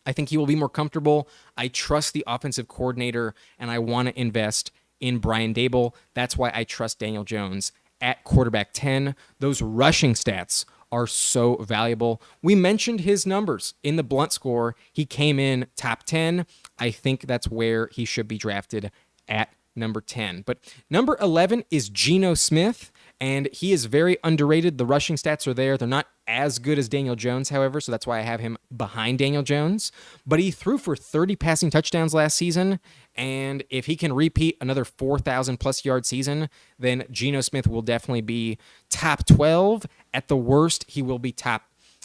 I think he will be more comfortable. I trust the offensive coordinator, and I want to invest in Brian Daboll. That's why I trust Daniel Jones at quarterback 10. Those rushing stats are so valuable. We mentioned his numbers in the Blunt score. He came in top 10. I think that's where he should be drafted at number 10. But number 11 is Geno Smith, and he is very underrated. The rushing stats are there. They're not as good as Daniel Jones, however, so that's why I have him behind Daniel Jones. But he threw for 30 passing touchdowns last season, and if he can repeat another 4,000-plus yard season, then Geno Smith will definitely be top 12. At the worst, he will be top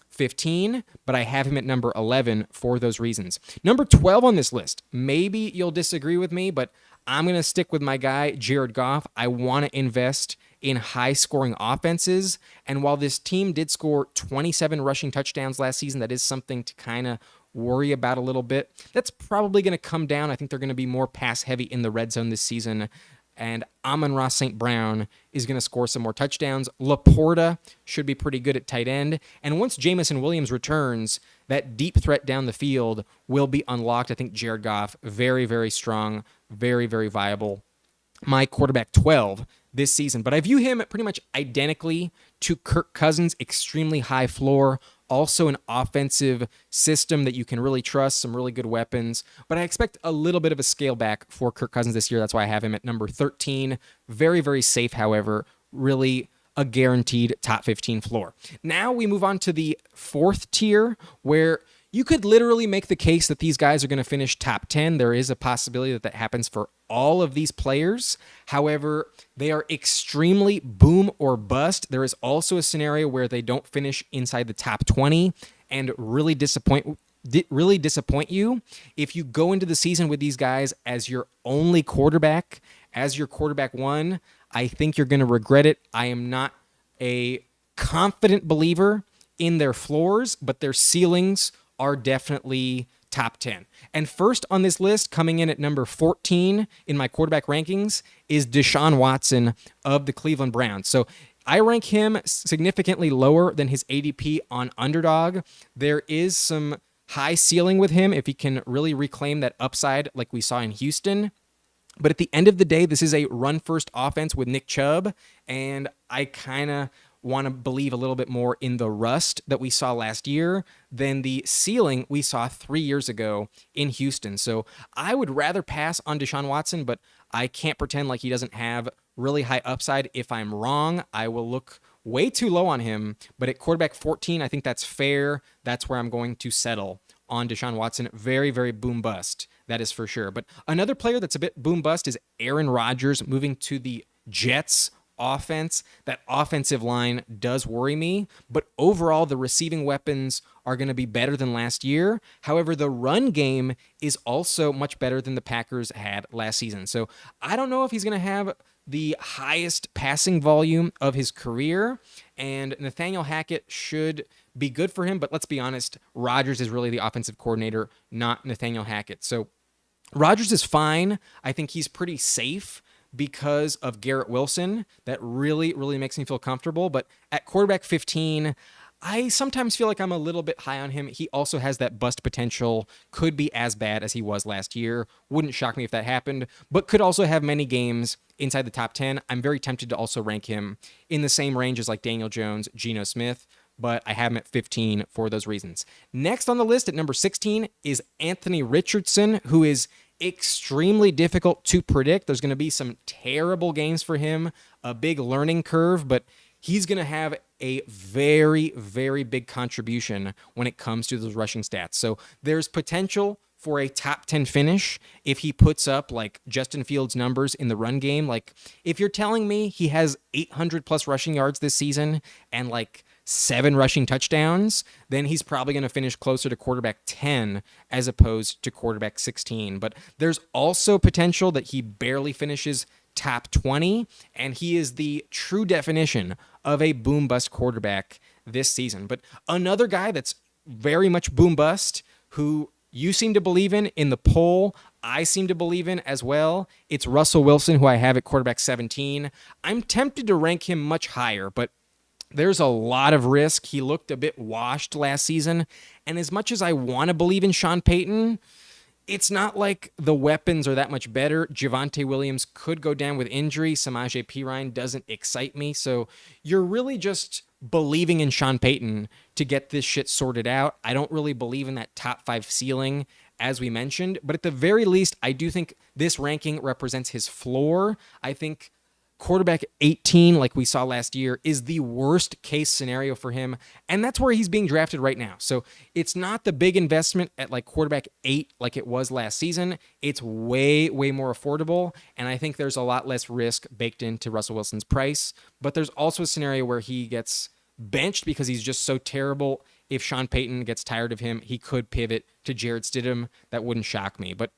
15, but I have him at number 11 for those reasons. Number 12 on this list, maybe you'll disagree with me, but I'm going to stick with my guy, Jared Goff. I want to invest in high-scoring offenses, and while this team did score 27 rushing touchdowns last season, that is something to kind of worry about a little bit. That's probably going to come down. I think they're going to be more pass-heavy in the red zone this season, and Amon-Ra St. Brown is going to score some more touchdowns. Laporta should be pretty good at tight end, and once Jamison Williams returns, that deep threat down the field will be unlocked. I think Jared Goff, very, very strong, very, very viable. My quarterback 12 this season, but I view him pretty much identically to Kirk Cousins, extremely high floor, also an offensive system that you can really trust, some really good weapons, but I expect a little bit of a scale back for Kirk Cousins this year. That's why I have him at number 13. Very, very safe, however, really a guaranteed top 15 floor. Now we move on to the 4th tier, where you could literally make the case that these guys are going to finish top 10. There is a possibility that that happens for all of these players. However, they are extremely boom or bust. There is also a scenario where they don't finish inside the top 20 and really disappoint you. If you go into the season with these guys as your only quarterback, as your quarterback 1, I think you're going to regret it. I am not a confident believer in their floors, but their ceilings are definitely top 10. And first on this list, coming in at number 14 in my quarterback rankings, is Deshaun Watson of the Cleveland Browns. So I rank him significantly lower than his ADP on Underdog. There is some high ceiling with him if he can really reclaim that upside like we saw in Houston. But at the end of the day, this is a run-first offense with Nick Chubb, and I kind of want to believe a little bit more in the rust that we saw last year than the ceiling we saw 3 years ago in Houston. So I would rather pass on Deshaun Watson, but I can't pretend like he doesn't have really high upside. If I'm wrong, I will look way too low on him. But at quarterback 14, I think that's fair. That's where I'm going to settle on Deshaun Watson. Very, very boom bust. That is for sure. But another player that's a bit boom bust is Aaron Rodgers moving to the Jets offense. That offensive line does worry me, but overall the receiving weapons are going to be better than last year. However, the run game is also much better than the Packers had last season. So I don't know if he's going to have the highest passing volume of his career, and Nathaniel Hackett should be good for him, but let's be honest, Rodgers is really the offensive coordinator, not Nathaniel Hackett. So Rodgers is fine. I think he's pretty safe because of Garrett Wilson. That really, really makes me feel comfortable. But at quarterback 15, I sometimes feel like I'm a little bit high on him. He also has that bust potential, could be as bad as he was last year. Wouldn't shock me if that happened, but could also have many games inside the top 10. I'm very tempted to also rank him in the same range as like Daniel Jones, Geno Smith, but I have him at 15 for those reasons. Next on the list at number 16 is Anthony Richardson, who is extremely difficult to predict. There's going to be some terrible games for him, a big learning curve, but he's going to have a very, very big contribution when it comes to those rushing stats. So there's potential for a top 10 finish if he puts up like Justin Fields numbers in the run game. Like if you're telling me he has 800 plus rushing yards this season and like 7 rushing touchdowns, then he's probably going to finish closer to quarterback 10 as opposed to quarterback 16. But there's also potential that he barely finishes top 20, and he is the true definition of a boom-bust quarterback this season. But another guy that's very much boom-bust, who you seem to believe in the poll, I seem to believe in as well, it's Russell Wilson, who I have at quarterback 17. I'm tempted to rank him much higher, but there's a lot of risk. He looked a bit washed last season, and as much as I want to believe in Sean Payton, it's not like the weapons are that much better. Javonte Williams could go down with injury. Samaje Perine doesn't excite me. So you're really just believing in Sean Payton to get this shit sorted out. I don't really believe in that top 5 ceiling, as we mentioned. But at the very least, I do think this ranking represents his floor. I think quarterback 18, like we saw last year, is the worst case scenario for him, and that's where he's being drafted right now. So it's not the big investment at like quarterback 8 like it was last season. It's way, way more affordable, and I think there's a lot less risk baked into Russell Wilson's price. But there's also a scenario where he gets benched because he's just so terrible. If Sean Payton gets tired of him, he could pivot to Jarrett Stidham. That wouldn't shock me. But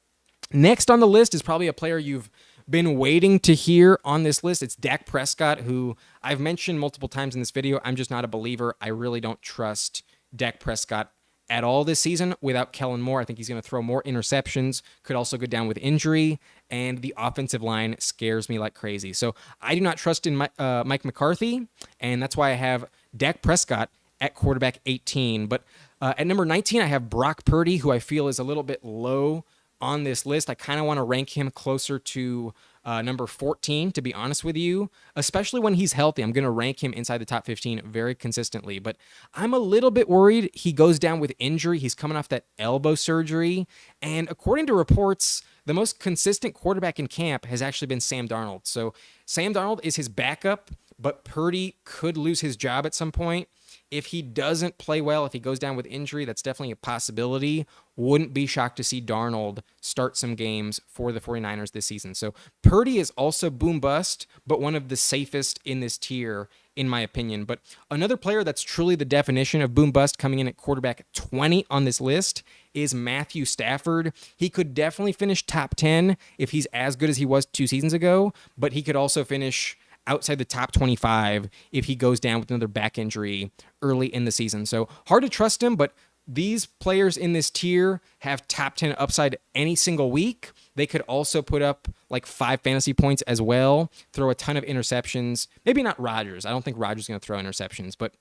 next on the list is probably a player you've been waiting to hear on this list. It's Dak Prescott, who I've mentioned multiple times in this video. I'm just not a believer. I really don't trust Dak Prescott at all this season without Kellen Moore. I think he's going to throw more interceptions, could also go down with injury, and the offensive line scares me like crazy. So I do not trust in Mike McCarthy, and that's why I have Dak Prescott at quarterback 18. But at number 19, I have Brock Purdy, who I feel is a little bit low on this list. I kind of want to rank him closer to number 14, to be honest with you, especially when he's healthy. I'm going to rank him inside the top 15 very consistently, but I'm a little bit worried he goes down with injury. He's coming off that elbow surgery, and according to reports, the most consistent quarterback in camp has actually been Sam Darnold. So Sam Darnold is his backup, but Purdy could lose his job at some point. If he doesn't play well, if he goes down with injury, that's definitely a possibility. Wouldn't be shocked to see Darnold start some games for the 49ers this season. So Purdy is also boom bust, but one of the safest in this tier, in my opinion. But another player that's truly the definition of boom bust, coming in at quarterback 20 on this list, is Matthew Stafford. He could definitely finish top 10 if he's as good as he was 2 seasons ago, but he could also finish outside the top 25 if he goes down with another back injury early in the season. So hard to trust him, but these players in this tier have top 10 upside any single week. They could also put up like 5 fantasy points as well, throw a ton of interceptions. Maybe not Rodgers. I don't think Rodgers is going to throw interceptions, but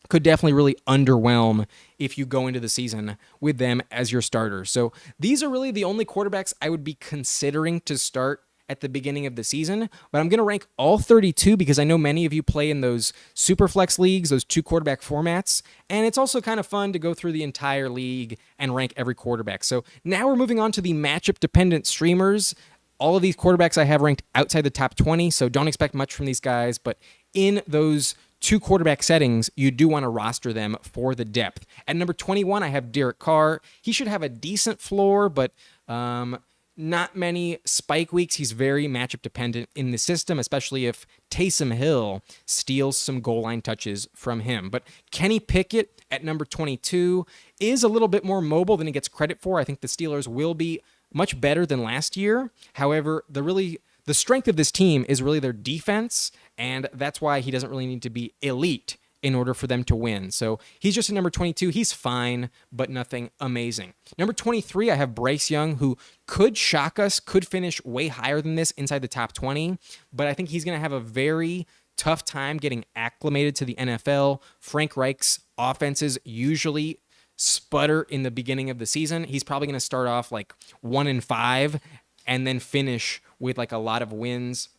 could definitely really underwhelm if you go into the season with them as your starter. So these are really the only quarterbacks I would be considering to start at the beginning of the season, but I'm going to rank all 32 because I know many of you play in those super flex leagues, those 2 quarterback formats, and it's also kind of fun to go through the entire league and rank every quarterback. So now we're moving on to the matchup dependent streamers. All of these quarterbacks I have ranked outside the top 20, so don't expect much from these guys, but in those 2 quarterback settings, you do want to roster them for the depth. At number 21, I have Derek Carr. He should have a decent floor, but not many spike weeks. He's very matchup dependent in the system, especially if Taysom Hill steals some goal line touches from him. But Kenny Pickett at number 22 is a little bit more mobile than he gets credit for. I think the Steelers will be much better than last year. However, the strength of this team is really their defense, and that's why he doesn't really need to be elite in order for them to win. So he's just at number 22. He's fine, but nothing amazing. Number 23, I have Bryce Young, who could shock us, could finish way higher than this inside the top 20, but I think he's going to have a very tough time getting acclimated to the NFL. Frank Reich's offenses usually sputter in the beginning of the season. He's probably going to start off like 1-5 and then finish with like a lot of wins.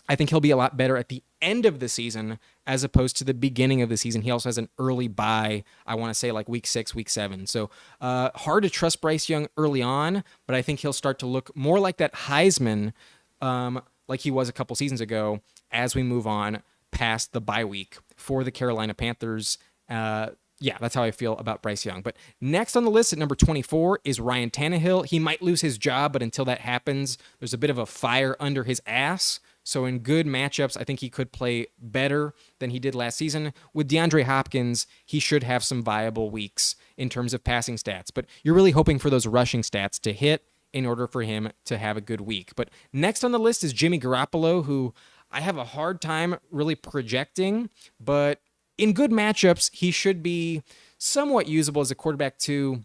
I think he'll be a lot better at the end of the season as opposed to the beginning of the season. He also has an early bye, I want to say like week 6, week 7. So hard to trust Bryce Young early on, but I think he'll start to look more like that Heisman like he was a couple seasons ago as we move on past the bye week for the Carolina Panthers. Yeah, that's how I feel about Bryce Young. But next on the list at number 24 is Ryan Tannehill. He might lose his job, but until that happens, there's a bit of a fire under his ass. So in good matchups, I think he could play better than he did last season. With DeAndre Hopkins, he should have some viable weeks in terms of passing stats. But you're really hoping for those rushing stats to hit in order for him to have a good week. But next on the list is Jimmy Garropolo, who I have a hard time really projecting, but in good matchups, he should be somewhat usable as a quarterback too.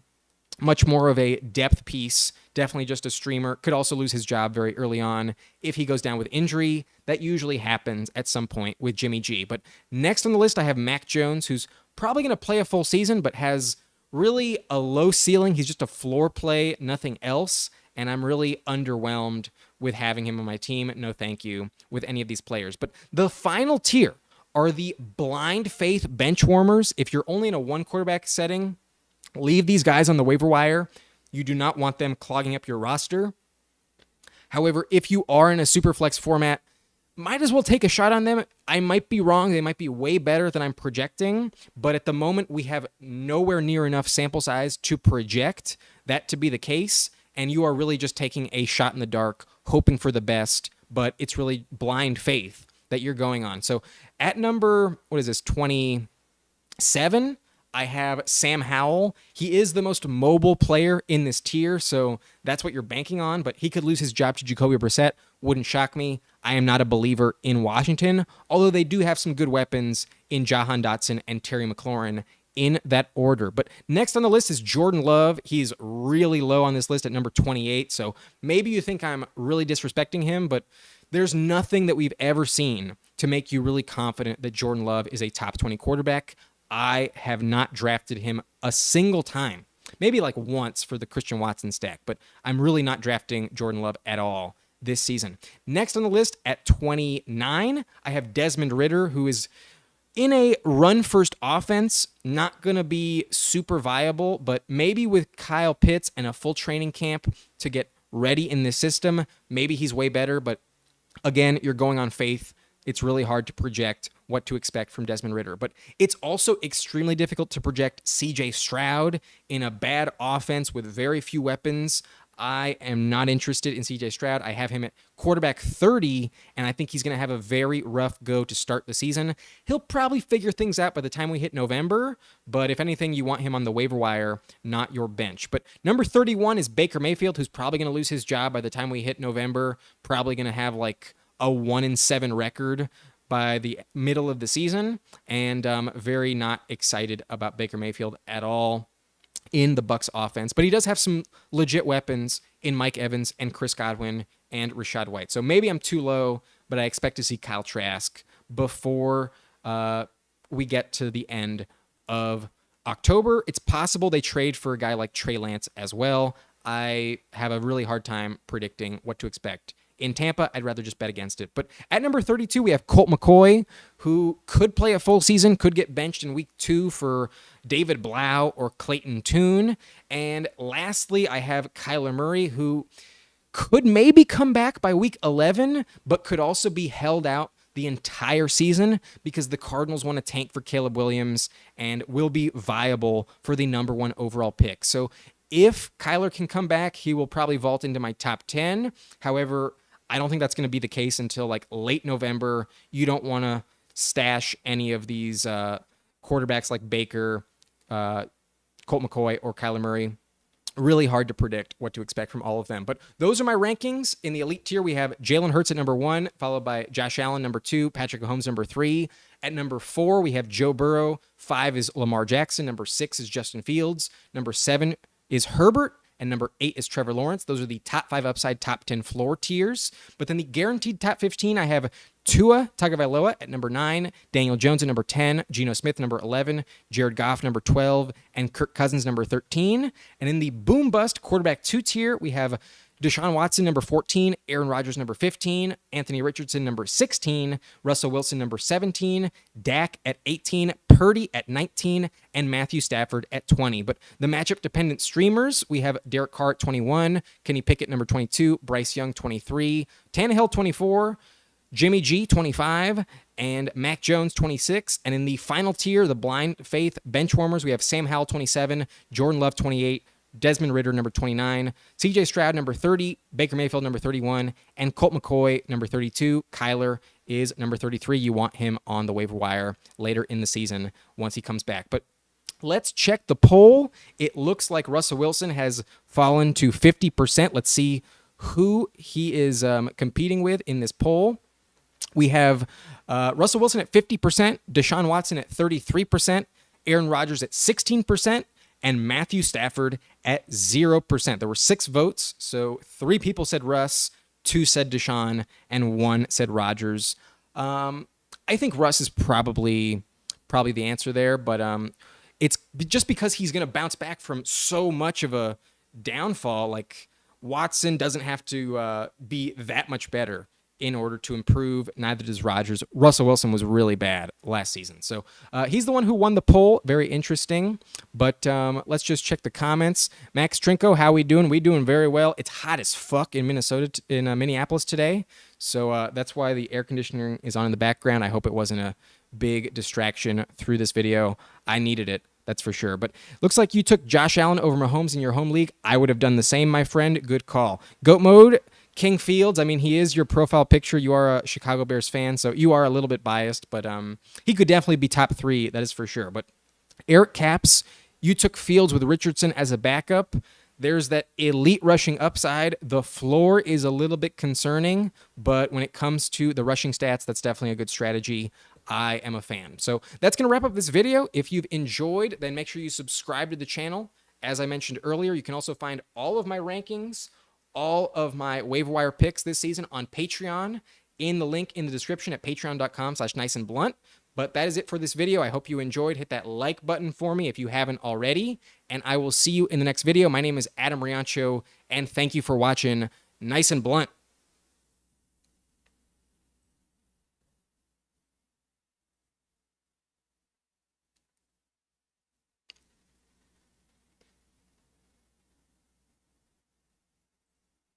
Much more of a depth piece, definitely just a streamer. Could also lose his job very early on if he goes down with injury. That usually happens at some point with Jimmy G. But next on the list, I have Mac Jones, who's probably going to play a full season, but has really a low ceiling. He's just a floor play, nothing else. And I'm really underwhelmed with having him on my team. No thank you with any of these players. But the final tier are the blind faith bench warmers. If you're only in a one quarterback setting, leave these guys on the waiver wire. You do not want them clogging up your roster. However, if you are in a super flex format, might as well take a shot on them. I might be wrong. They might be way better than I'm projecting. But at the moment, we have nowhere near enough sample size to project that to be the case. And you are really just taking a shot in the dark, hoping for the best. But it's really blind faith that you're going on. So at number, 27, I have Sam Howell. He is the most mobile player in this tier, so that's what you're banking on, but he could lose his job to Jacoby Brissett. Wouldn't shock me. I am not a believer in Washington, although they do have some good weapons in Jahan Dotson and Terry McLaurin in that order. But next on the list is Jordan Love. He's really low on this list at number 28, so maybe you think I'm really disrespecting him, but there's nothing that we've ever seen to make you really confident that Jordan Love is a top 20 quarterback. I have not drafted him a single time, maybe like once for the Christian Watson stack, but I'm really not drafting Jordan Love at all this season. Next on the list at 29, I have Desmond Ridder, who is in a run-first offense, not going to be super viable, but maybe with Kyle Pitts and a full training camp to get ready in this system, maybe he's way better, but again, you're going on faith. It's really hard to project what to expect from Desmond Ridder. But it's also extremely difficult to project CJ Stroud in a bad offense with very few weapons. I am not interested in CJ Stroud. I have him at quarterback 30, and I think he's going to have a very rough go to start the season. He'll probably figure things out by the time we hit November, but if anything, you want him on the waiver wire, not your bench. But number 31 is Baker Mayfield, who's probably going to lose his job by the time we hit November, probably going to have like a 1-7 record by the middle of the season, and very not excited about Baker Mayfield at all in the Bucs offense. But he does have some legit weapons in Mike Evans and Chris Godwin and Rachaad White. So maybe I'm too low, but I expect to see Kyle Trask before we get to the end of October. It's possible they trade for a guy like Trey Lance as well. I have a really hard time predicting what to expect. In Tampa, I'd rather just bet against it. But at number 32, we have Colt McCoy, who could play a full season, could get benched in week 2 for David Blau or Clayton Tune. And lastly, I have Kyler Murray, who could maybe come back by week 11, but could also be held out the entire season because the Cardinals want to tank for Caleb Williams and will be viable for the number 1 overall pick. So if Kyler can come back, he will probably vault into my top 10. However, I don't think that's going to be the case until like late November. You don't want to stash any of these quarterbacks like Baker, Colt McCoy, or Kyler Murray. Really hard to predict what to expect from all of them. But those are my rankings. In the elite tier, we have Jalen Hurts at number 1, followed by Josh Allen, number 2, Patrick Mahomes, number 3. At number 4, we have Joe Burrow. 5 is Lamar Jackson. Number 6 is Justin Fields. Number 7 is Herbert. And number 8 is Trevor Lawrence. Those are the top 5 upside, top 10 floor tiers. But then the guaranteed top 15, I have Tua Tagovailoa at number 9, Daniel Jones at number 10, Geno Smith number 11, Jared Goff number 12, and Kirk Cousins number 13. And in the boom bust quarterback 2 tier, we have Deshaun Watson number 14, Aaron Rodgers number 15, Anthony Richardson number 16, Russell Wilson number 17, Dak at 18, Purdy at 19, and Matthew Stafford at 20. But the matchup-dependent streamers, we have Derek Carr at 21, Kenny Pickett number 22, Bryce Young 23, Tannehill 24, Jimmy G 25, and Mac Jones 26. And in the final tier, the blind faith benchwarmers, we have Sam Howell 27, Jordan Love 28, Desmond Ridder, number 29, CJ Stroud, number 30, Baker Mayfield, number 31, and Colt McCoy, number 32. Kyler is number 33. You want him on the waiver wire later in the season once he comes back. But let's check the poll. It looks like Russell Wilson has fallen to 50%. Let's see who he is competing with in this poll. We have Russell Wilson at 50%, Deshaun Watson at 33%, Aaron Rodgers at 16%, and Matthew Stafford at 0%. There were 6 votes, so 3 people said Russ, 2 said Deshaun, and 1 said Rodgers. I think Russ is probably the answer there, but it's just because he's going to bounce back from so much of a downfall. Like, Watson doesn't have to be that much better in order to improve. Neither does Rodgers. Russell Wilson was really bad last season. So he's the one who won the poll. Very interesting. But let's just check the comments. Max Trinko, how we doing? We doing very well. It's hot as fuck in Minnesota, in Minneapolis today. So that's why the air conditioning is on in the background. I hope it wasn't a big distraction through this video. I needed it. That's for sure. But looks like you took Josh Allen over Mahomes in your home league. I would have done the same, my friend. Good call. Goat mode. King Fields, I mean, he is your profile picture. You are a Chicago Bears fan, so you are a little bit biased, but he could definitely be top 3, that is for sure. But Eric Caps, you took Fields with Richardson as a backup. There's that elite rushing upside. The floor is a little bit concerning, but when it comes to the rushing stats, that's definitely a good strategy. I am a fan. So that's going to wrap up this video. If you've enjoyed, then make sure you subscribe to the channel. As I mentioned earlier, you can also find all of my rankings, all of my waiver wire picks this season on Patreon in the link in the description at patreon.com/niceandblunt. But that is it for this video. I hope you enjoyed. Hit that like button for me if you haven't already. And I will see you in the next video. My name is Adam Riancho, and thank you for watching Nice and Blunt.